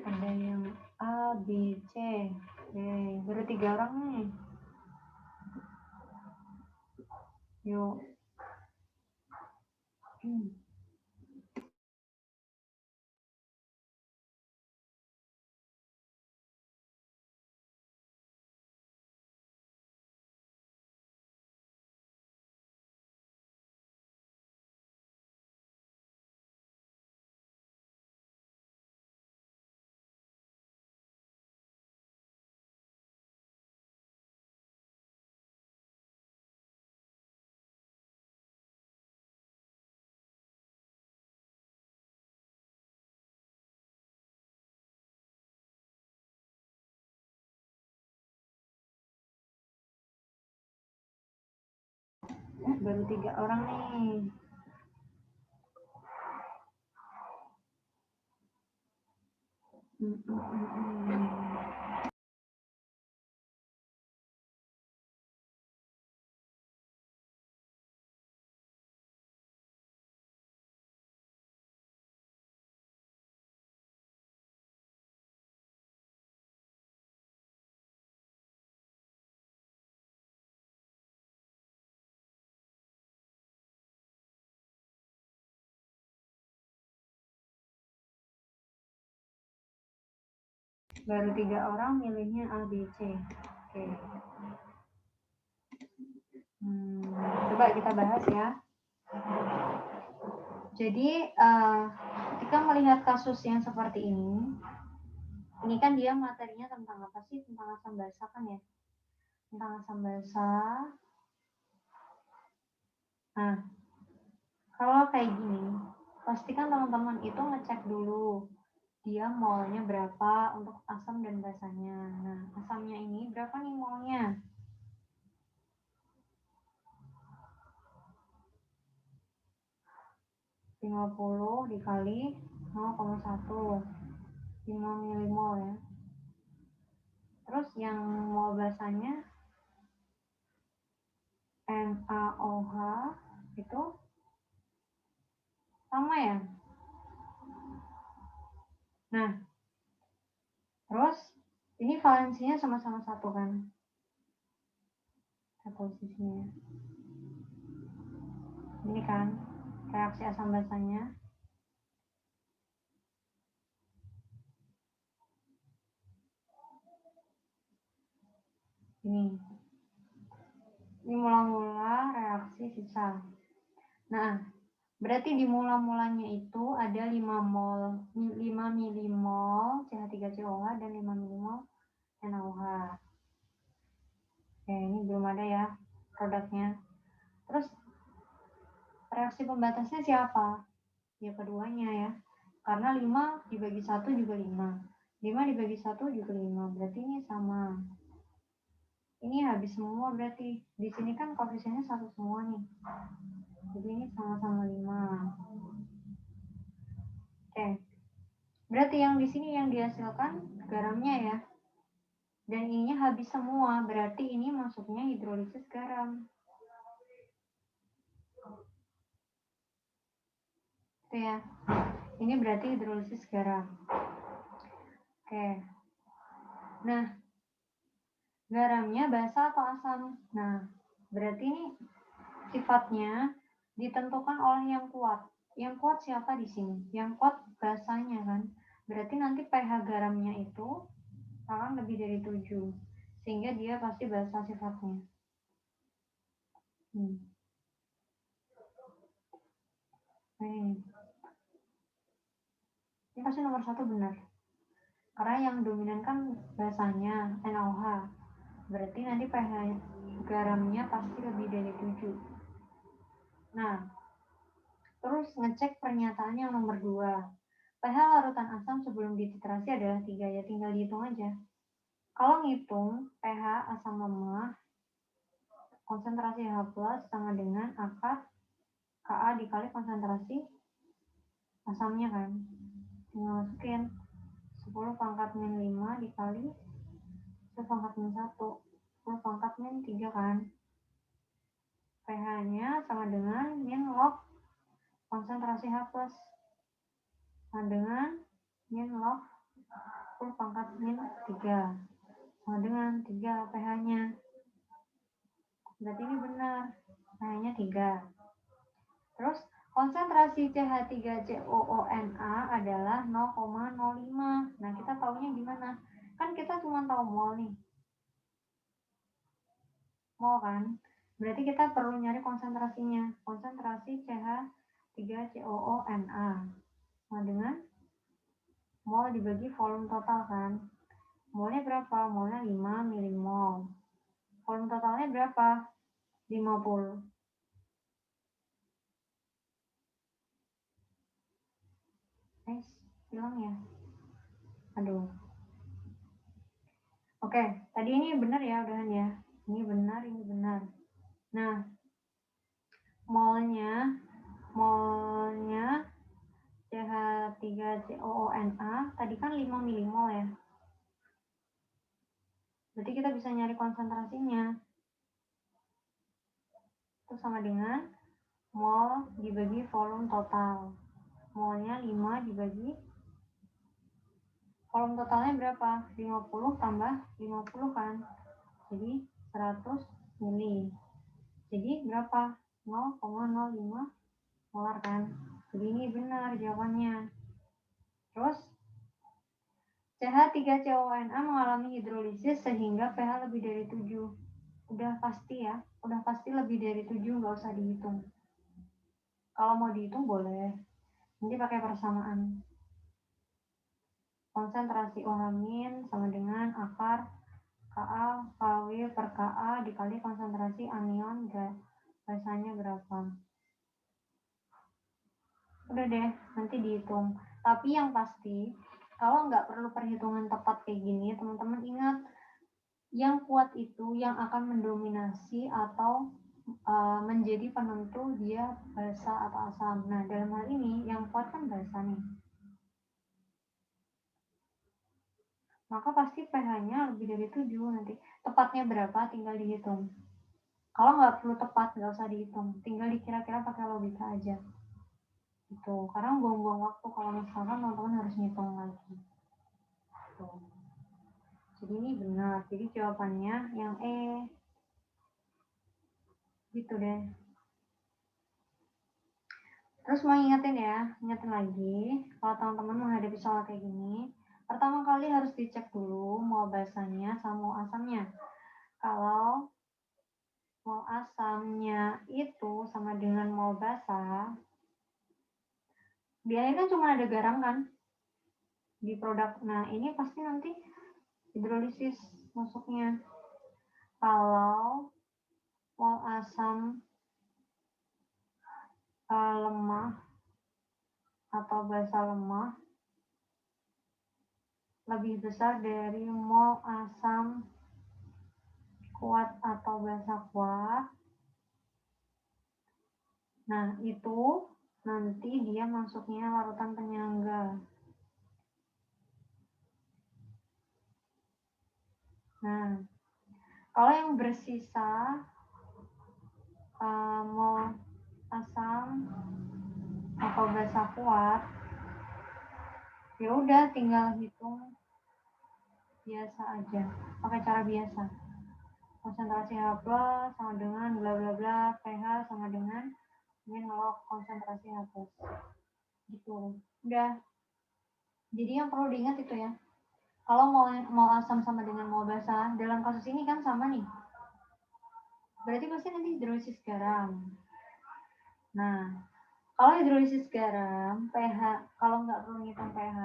Ada yang A, B, C. Oke, baru 3 orang nih. Yuk. Baru 3 orang nih. Baru 3 orang milihnya A, B, C. Oke. Coba kita bahas ya. Jadi ketika melihat kasus yang seperti ini kan dia materinya tentang apa sih? Tentang asam basa kan ya? Tentang asam basa. Nah, kalau kayak gini, pastikan teman-teman itu ngecek dulu dia molnya berapa untuk asam dan basanya. Nah, asamnya ini berapa nih molnya? 50 dikali 0,1, 5 milimol ya. Terus yang mol basanya NaOH itu sama ya. Nah, terus ini valensinya sama-sama 1 kan. Kita posisinya. Ini kan reaksi asam basanya. Ini mula-mula reaksi sisa. Nah, berarti di mula-mulanya itu ada 5 milimol CH3COH dan 5 milimol NaOH. Oke, ini belum ada ya produknya. Terus reaksi pembatasnya siapa? Ya keduanya ya. Karena 5 dibagi 1 juga 5. 5 dibagi 1 juga 5. Berarti ini sama. Ini habis semua berarti. Di sini kan koefisiennya 1 semua nih. Jadi ini sama-sama 5. Oke. Berarti yang di sini yang dihasilkan garamnya ya. Dan ininya habis semua. Berarti ini masuknya hidrolisis garam. Itu ya. Ini berarti hidrolisis garam. Oke. Nah, garamnya basa atau asam? Nah, berarti ini sifatnya ditentukan oleh yang kuat. Yang kuat siapa di sini? Yang kuat basanya kan. Berarti nanti pH garamnya itu akan lebih dari 7. Sehingga dia pasti basa sifatnya. Nah, ini pasti nomor 1 benar. Karena yang dominan kan basanya NaOH. Berarti nanti pH garamnya pasti lebih dari 7. Nah, terus ngecek pernyataan yang nomor 2. pH larutan asam sebelum dititrasi adalah 3 ya, tinggal dihitung aja. Kalau ngitung pH asam lemah konsentrasi H+ sama dengan akar Ka dikali konsentrasi asamnya kan. Tinggal masukin 10 pangkat min 5 dikali 10 pangkat min 1. 10 pangkat min 3 kan. pH-nya sama dengan min log konsentrasi H+ sama dengan min log 10 pangkat min 3 sama dengan 3 pH-nya. Berarti ini benar, pH-nya 3. Terus konsentrasi CH3COONA adalah 0,05. Nah, kita taunya gimana? Kan kita cuma tahu mol nih. Mol kan? Berarti kita perlu nyari konsentrasinya. Konsentrasi CH3COONA sama dengan mol dibagi volume total kan? Molnya berapa? Molnya 5 milimol. Volume totalnya berapa? 50. Hilang ya? Aduh. Oke, tadi ini benar ya, udahan ya. Ini benar, ini benar. Nah, molnya CH3COONA tadi kan 5 milimol ya. Berarti kita bisa nyari konsentrasinya. Itu sama dengan mol dibagi volume total. Molnya 5 dibagi volume totalnya berapa? 50 tambah 50 kan? Jadi 100 mili. Jadi berapa? 0,05 molar kan? Jadi ini benar jawabannya. Terus CH3COONA mengalami hidrolisis sehingga pH lebih dari 7. Udah pasti ya, udah pasti lebih dari 7, nggak usah dihitung. Kalau mau dihitung boleh, nanti pakai persamaan. Konsentrasi OH- sama dengan akar Ka KW per Ka dikali konsentrasi anion gasanya berapa. Udah deh, nanti dihitung. Tapi yang pasti, kalau nggak perlu perhitungan tepat kayak gini, teman-teman ingat, yang kuat itu yang akan mendominasi atau menjadi penentu dia basa atau asam. Nah, dalam hal ini, yang kuat kan basa nih. Maka pasti pH-nya lebih dari 7 nanti. Tepatnya berapa, tinggal dihitung. Kalau nggak perlu tepat, nggak usah dihitung. Tinggal dikira-kira pakai logika aja. Gitu. Karena buang-buang waktu kalau misalkan teman-teman harus ngitung lagi. Tuh. Jadi ini benar. Jadi jawabannya yang E. Gitu deh. Terus mau ingetin lagi, kalau teman-teman menghadapi soal kayak gini, pertama kali harus dicek dulu mol basanya sama mol asamnya. Kalau mol asamnya itu sama dengan mol basa, biasanya kan cuma ada garam kan di produk. Nah, ini pasti nanti hidrolisis masuknya. Kalau mol asam lemah atau basa lemah lebih besar dari mol asam kuat atau basa kuat. Nah, itu nanti dia masuknya larutan penyangga. Nah, kalau yang bersisa mol asam atau basa kuat, ya udah tinggal hitung biasa aja, pakai cara biasa. Konsentrasi H+ sama dengan bla bla bla, pH sama dengan min log konsentrasi H+. Gitu. Udah. Jadi yang perlu diingat itu ya. Kalau mol asam sama dengan mol basa, dalam kasus ini kan sama nih. Berarti pasti nanti hidrolisis garam. Nah, kalau hidrolisis garam, pH, kalau nggak perlu ngitung pH,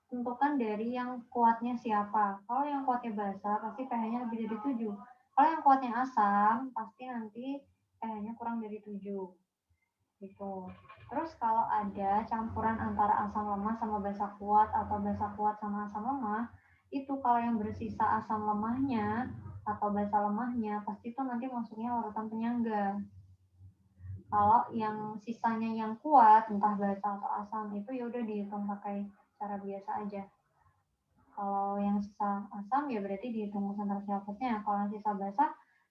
tentukan dari yang kuatnya siapa. Kalau yang kuatnya basa, pasti pH-nya lebih dari 7. Kalau yang kuatnya asam, pasti nanti pH-nya kurang dari 7. Gitu. Terus kalau ada campuran antara asam lemah sama basa kuat atau basa kuat sama asam lemah, itu kalau yang bersisa asam lemahnya atau basa lemahnya, pasti itu nanti masuknya larutan penyangga. Kalau yang sisanya yang kuat, entah basa atau asam, itu ya udah dihitung pakai cara biasa aja. Kalau yang sisa asam ya berarti dihitung konsentrasi hapusnya. Kalau yang sisa basa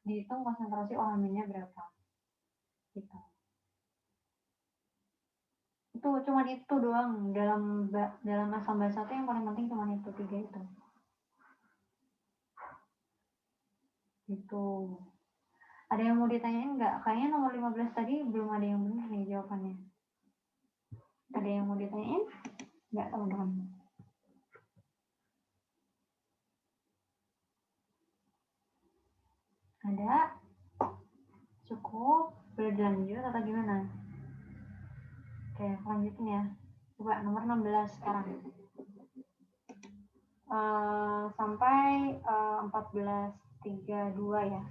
dihitung konsentrasi OH- berapa. Gitu. Itu cuma itu doang dalam asam basa itu yang paling penting cuma itu 3 itu. Gitu. Ada yang mau ditanyain nggak? Kayaknya nomor 15 tadi belum ada yang benar nih jawabannya. Ada yang mau ditanyain? Nggak, teman-teman? Ada? Cukup? Boleh dilanjut atau gimana? Oke, lanjutin ya. Coba nomor 16 sekarang. Sampai 14.32 ya.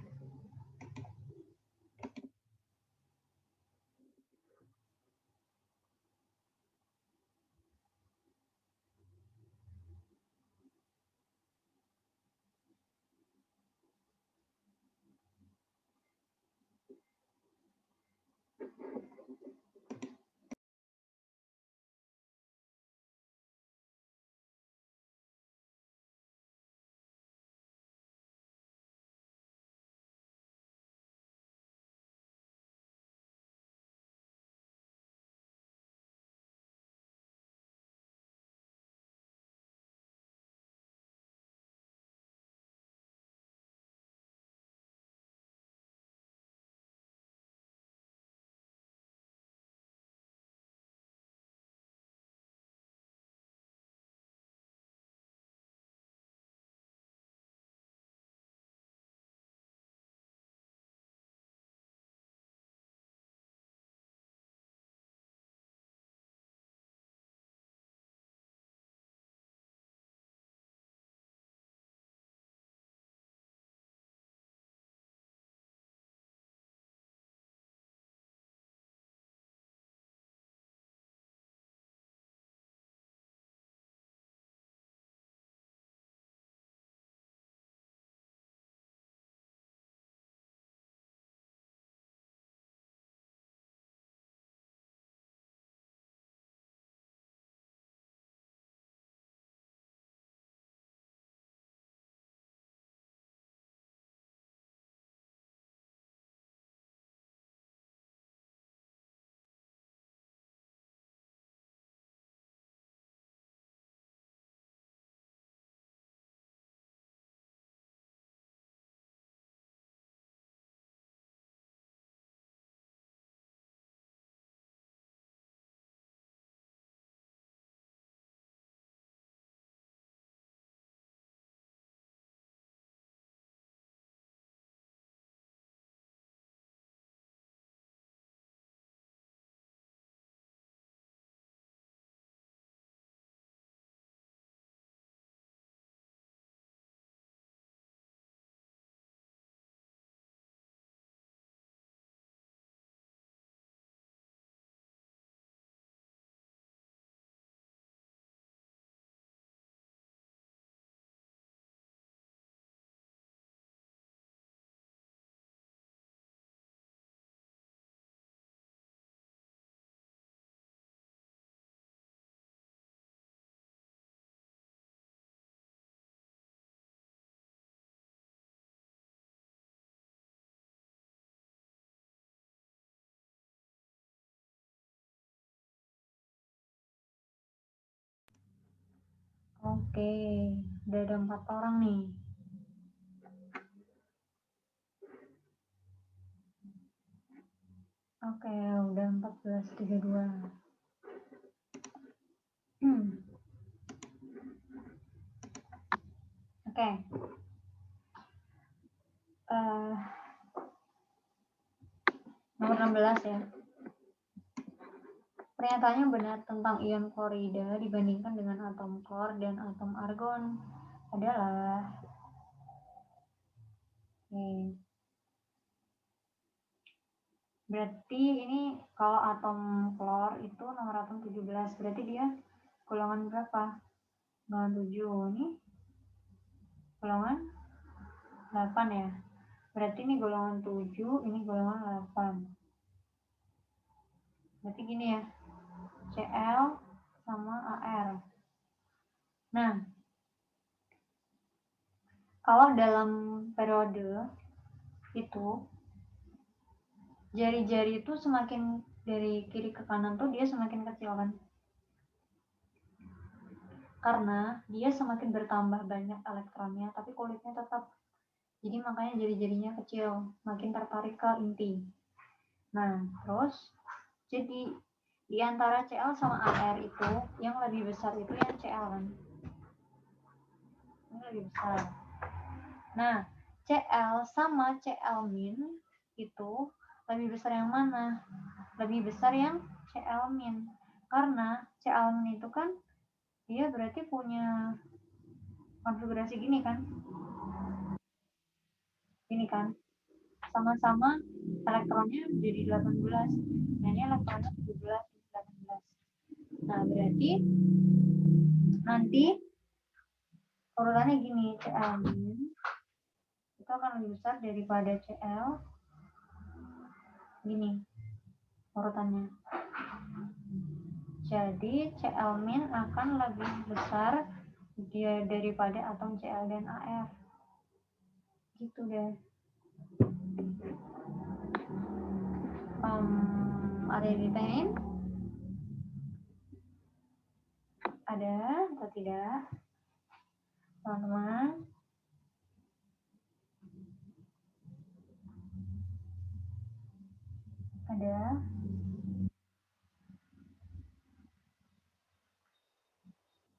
Oke, udah ada 4 orang nih. Oke, udah 14.32. Oke. Nomor 16 ya. Pernyataannya benar tentang ion klorida dibandingkan dengan atom klor dan atom argon adalah berarti ini kalau atom klor itu nomor atom 17, berarti dia golongan berapa? Golongan 7. Ini golongan 8 ya. Berarti ini golongan 7, ini golongan 8. Berarti gini ya. Cl sama Ar. Nah, kalau dalam periode itu jari-jari itu semakin dari kiri ke kanan tuh dia semakin kecil kan, karena dia semakin bertambah banyak elektronnya tapi kulitnya tetap, jadi makanya jari-jarinya kecil, makin tertarik ke inti. Nah terus jadi di antara Cl sama Ar itu yang lebih besar itu yang Cl kan, ini lebih besar. Nah Cl sama Cl min itu lebih besar yang mana? Lebih besar yang Cl min, karena Cl min itu kan dia berarti punya konfigurasi gini kan, sama-sama elektronnya jadi 18, nah ini elektronnya 17, 18. Nah berarti nanti urutannya gini, Cl min itu akan lebih besar daripada Cl gini urutannya. Jadi Cl min akan lebih besar dia daripada atom Cl dan Ar. Gitu deh. Ada yang ditanyain? Ada atau tidak? Teman-teman? Ada?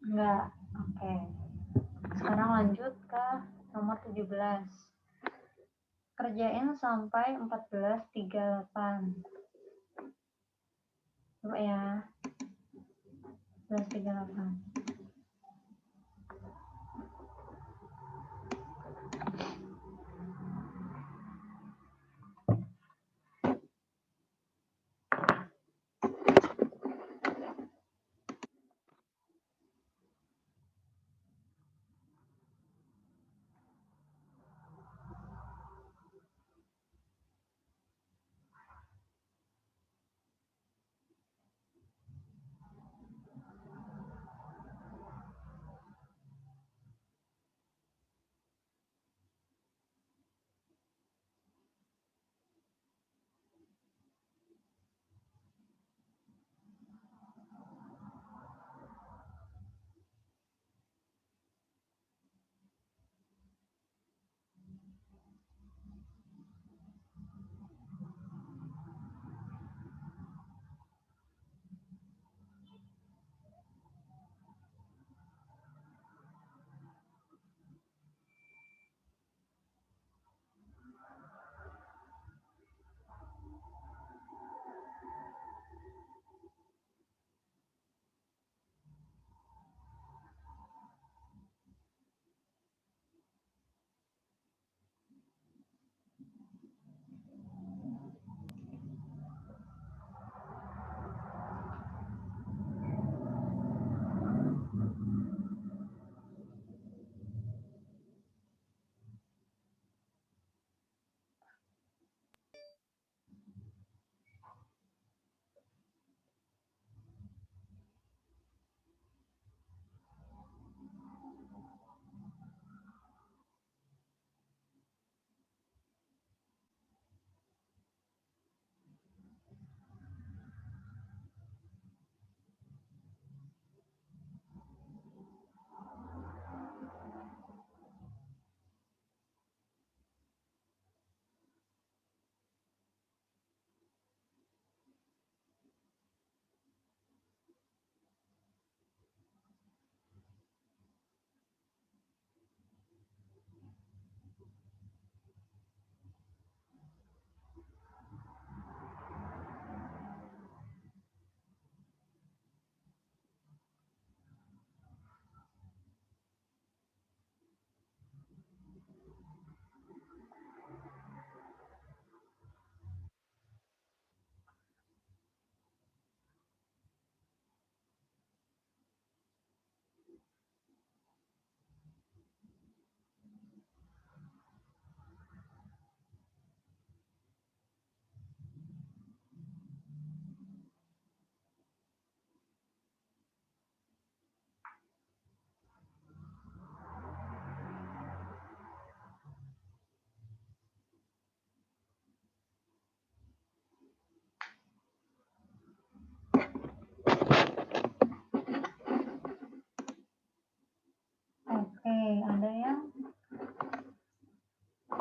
Enggak. Oke. Sekarang lanjut ke nomor 17. Kerjain sampai 14.38. Coba ya. 14.38.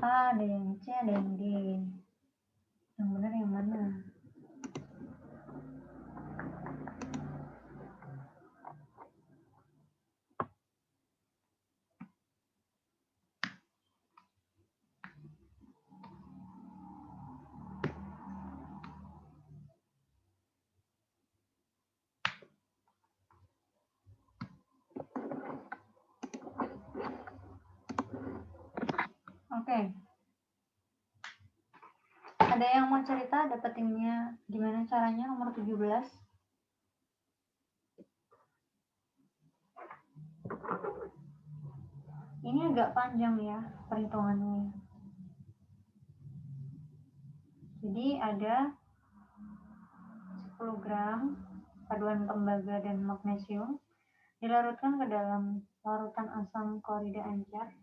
A, ada yang C, ada yang D. Yang benar yang mana? Oke. Ada yang mau cerita dapetinnya gimana caranya nomor 17? Ini agak panjang ya perhitungannya. Jadi ada 10 gram paduan tembaga dan magnesium dilarutkan ke dalam larutan asam klorida encer.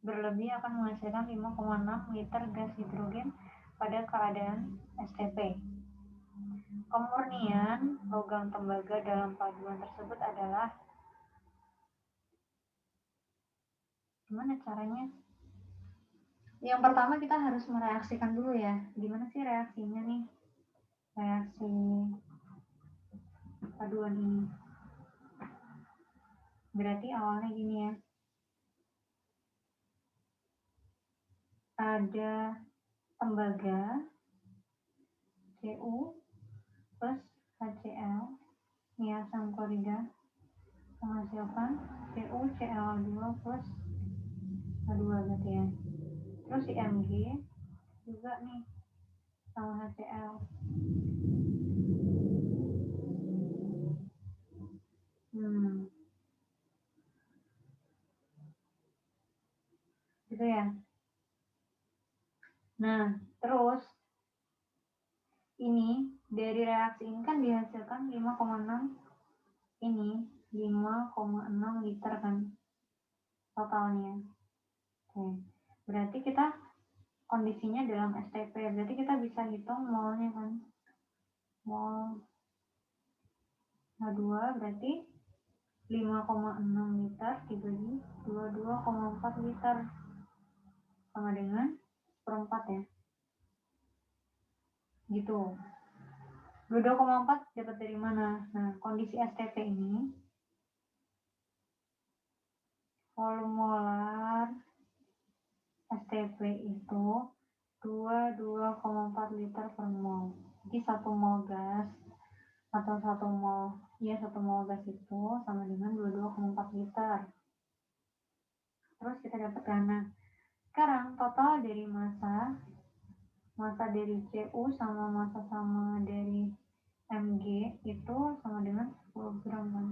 Berlebih akan menghasilkan 5,6 liter gas hidrogen pada keadaan STP. Pemurnian logam tembaga dalam paduan tersebut adalah gimana caranya? Yang pertama kita harus mereaksikan dulu ya. Gimana sih reaksinya nih? Reaksi paduan ini. Berarti awalnya gini ya. Ada tembaga Cu plus HCl, ini asam klorida, menghasilkan CuCl2 plus H2 berarti ya. Terus si Mg juga nih sama HCl. Gitu ya. Nah, terus ini dari reaksi ini kan dihasilkan 5,6 ini 5,6 liter kan totalnya. Oke. Berarti kita kondisinya dalam STP, berarti kita bisa hitung molnya kan. Mol H2 berarti 5,6 liter dibagi 22,4 liter sama dengan seperempat ya. Gitu. 22,4 dapat dari mana? Nah, kondisi STP ini volume molar STP itu 22,4 liter per mol. Jadi 1 mol gas atau 1 mol gas itu sama dengan 22,4 liter. Terus kita dapat karena sekarang total dari massa dari Cu sama massa sama dari Mg itu sama dengan 10 gram kan.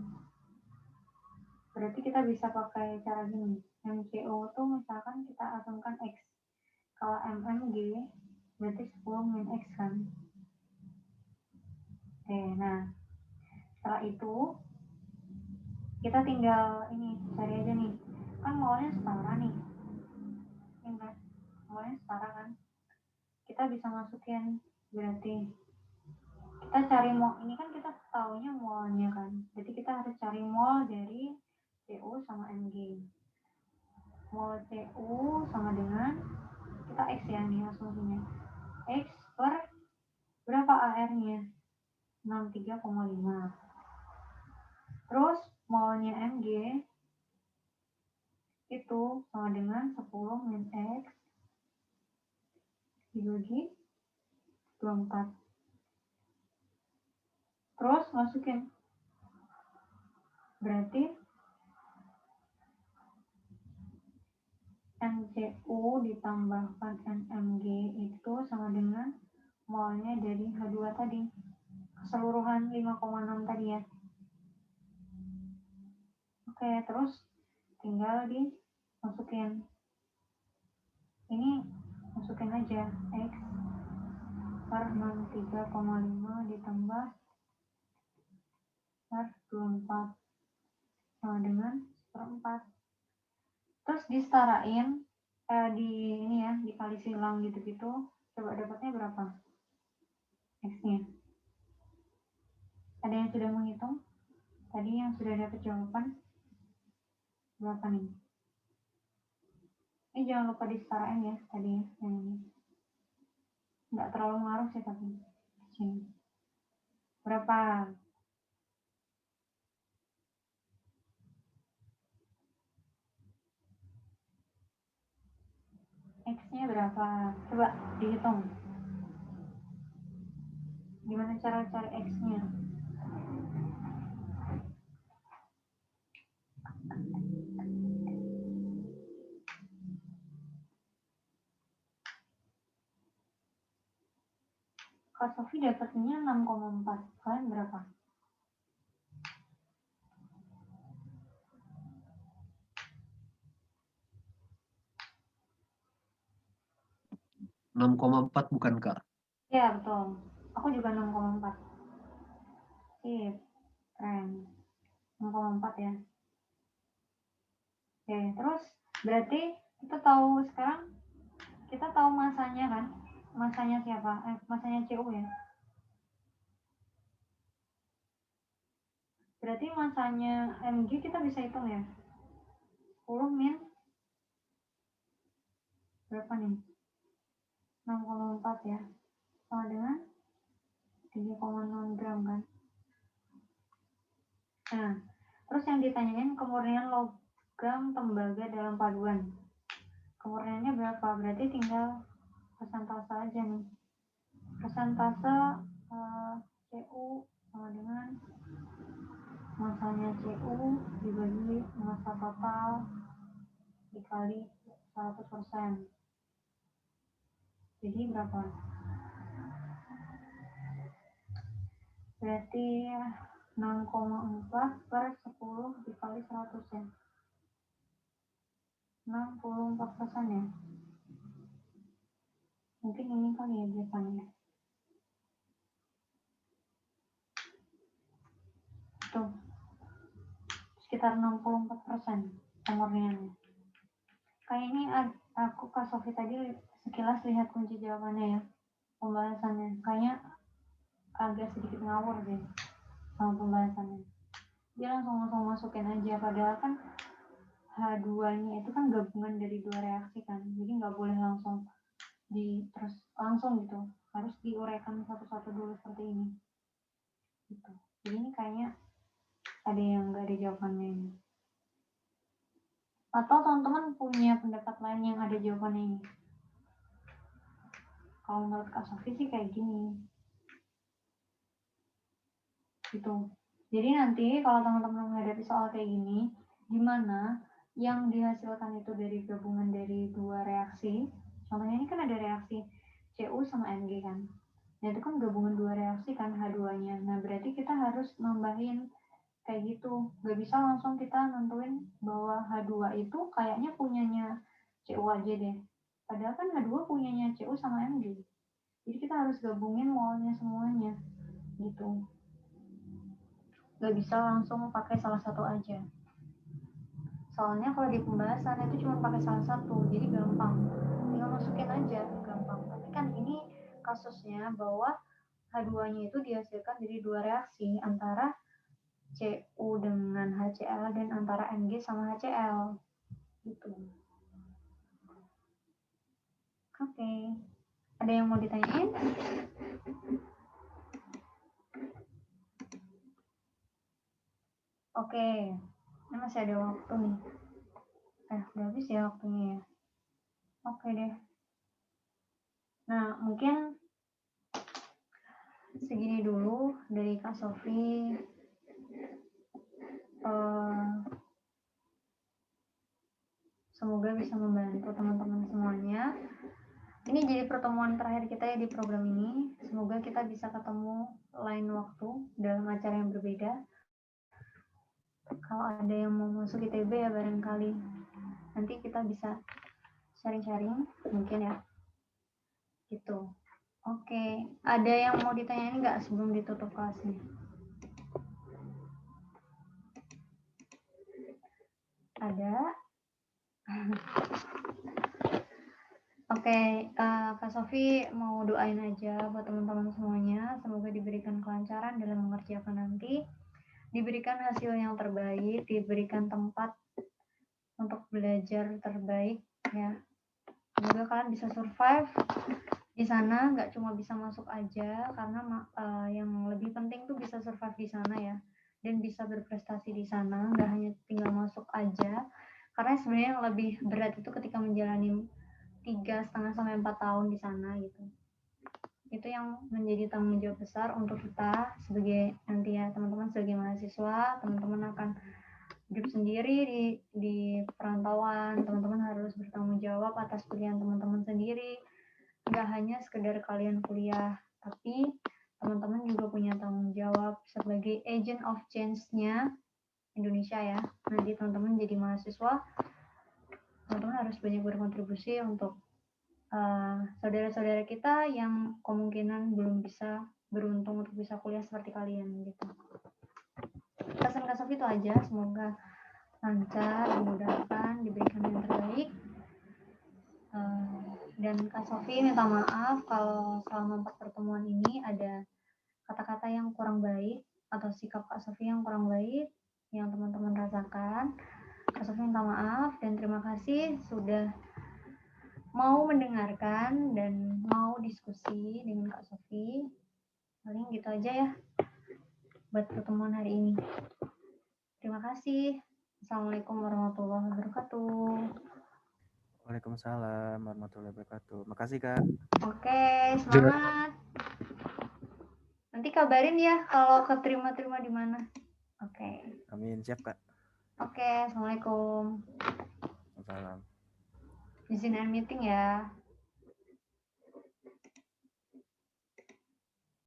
Berarti kita bisa pakai cara gini. MCO itu misalkan kita asumkan X. Kalau MMG berarti 10 min X kan. Oke, nah setelah itu kita tinggal ini cari aja nih. Kan molnya setara nih. Ingat, molnya setara kan. Kita bisa masukin berarti kita cari mol, ini kan kita taunya molnya kan. Jadi kita harus cari mol dari Cu sama Mg. Mol Cu sama dengan kita X ya nih asumsinya. X per berapa AR-nya? 63,5. Terus molnya Mg itu sama dengan 10 min X dibagi 24. Terus masukin. Berarti MCU ditambahkan NMG itu sama dengan molnya dari H2 tadi. Keseluruhan 5,6 tadi ya. Oke, terus tinggal dimasukin. Ini masukin aja X per 63,5 ditambah per 24 sama dengan seperempat. Terus disetarain dikali silang gitu-gitu, coba dapatnya berapa X-nya? Ada yang sudah menghitung? Tadi yang sudah dapat jawaban berapa nih? Ini jangan lupa disetarain ya tadi yang ini. Nggak terlalu ngaruh sih tapi. Sini. Berapa? X-nya berapa? Coba dihitung. Gimana cara cari X-nya? Kak Sofi dapatnya 6,4. Kalian berapa? .4 bukan Kak? Ya, betul. Aku juga 6,4. Sip. Keren. 6,4 ya. Oke, terus berarti kita tahu sekarang, kita tahu masanya kan? Masanya siapa? Masanya CU ya. Berarti masanya MG kita bisa hitung ya. 10 min berapa nih? 6,4 ya. Sama dengan 3,0 gram kan. Nah, terus yang ditanyain kemurnian logam tembaga dalam paduan. Kemurniannya berapa? Berarti tinggal persentase aja nih. Persentase CU sama dengan masanya CU dibagi massa total dikali 100%. Jadi berapa? Berarti 6,4 per 10 dikali 100 ya. 64% ya. Mungkin ini kali ya biasanya. Tuh. Sekitar 64% kemurniannya. Kayak ini aku Kak Sofi tadi sekilas lihat kunci jawabannya ya. Pembahasannya. Kayaknya agak sedikit ngawur deh sama pembahasannya. Dia langsung masukin aja, padahal kan H2-nya itu kan gabungan dari dua reaksi kan, jadi nggak boleh langsung terus langsung gitu, harus diuraikan satu-satu dulu seperti ini gitu. Jadi ini kayaknya ada yang nggak ada jawabannya ini, atau teman-teman punya pendapat lain yang ada jawabannya ini. Kalau menurut Kak Sofi sih kayak gini gitu. Jadi nanti kalau teman-teman menghadapi soal kayak gini, dimana yang dihasilkan itu dari gabungan dari dua reaksi, contohnya ini kan ada reaksi CU sama Mg kan, nah itu kan gabungan dua reaksi kan H2-nya, nah berarti kita harus nambahin kayak gitu, gak bisa langsung kita nentuin bahwa H2 itu kayaknya punyanya CU aja deh, padahal kan H2 punyanya CU sama Mg, jadi kita harus gabungin molnya semuanya gitu. Gak bisa langsung pakai salah satu aja. Soalnya kalau di pembahasan itu cuma pakai salah satu, jadi gampang. Tinggal masukin aja, gampang. Tapi kan ini kasusnya bahwa H2-nya itu dihasilkan dari dua reaksi antara Cu dengan HCl dan antara Mg sama HCl. Gitu. Oke. Ada yang mau ditanyain? Oke, ini masih ada waktu nih. Udah habis ya waktunya ya. Oke deh. Nah, mungkin segini dulu dari Kak Sofi. Semoga bisa membantu teman-teman semuanya. Ini jadi pertemuan terakhir kita ya di program ini. Semoga kita bisa ketemu lain waktu dalam acara yang berbeda. Kalau ada yang mau masuk ITB ya barangkali nanti kita bisa sharing-sharing mungkin ya. Gitu. Oke, ada yang mau ditanyain nggak sebelum ditutup kelasnya? Ada? Oke, Kak Sofi mau doain aja buat teman-teman semuanya. Semoga diberikan kelancaran dalam mengerjakan nanti, diberikan hasil yang terbaik, diberikan tempat untuk belajar terbaik ya. Semoga kalian bisa survive di sana, nggak cuma bisa masuk aja, karena yang lebih penting tuh bisa survive di sana ya, dan bisa berprestasi di sana, nggak hanya tinggal masuk aja. Karena sebenarnya yang lebih berat itu ketika menjalani 3,5 sampai 4 tahun di sana gitu. Itu yang menjadi tanggung jawab besar untuk kita sebagai nanti ya teman-teman, sebagai mahasiswa. Teman-teman akan hidup sendiri di perantauan, teman-teman harus bertanggung jawab atas pilihan teman-teman sendiri. Nggak hanya sekedar kalian kuliah, tapi teman-teman juga punya tanggung jawab sebagai agent of change-nya Indonesia ya. Nanti teman-teman jadi mahasiswa, teman-teman harus banyak berkontribusi untuk saudara-saudara kita yang kemungkinan belum bisa beruntung untuk bisa kuliah seperti kalian gitu. Pesan Kak Sofi itu aja, semoga lancar, dimudahkan, diberikan yang terbaik. Dan Kak Sofi minta maaf kalau selama 4 pertemuan ini ada kata-kata yang kurang baik atau sikap Kak Sofi yang kurang baik yang teman-teman rasakan. Kak Sofi minta maaf dan terima kasih sudah mau mendengarkan dan mau diskusi dengan Kak Sofi. Paling gitu aja ya buat pertemuan hari ini. Terima kasih. Assalamualaikum warahmatullahi wabarakatuh. Waalaikumsalam warahmatullahi wabarakatuh. Makasih Kak. Oke, semangat. Nanti kabarin ya kalau keterima-terima di mana. Oke. Amin, siap Kak. Oke, assalamualaikum. Salam. Izin end meeting ya.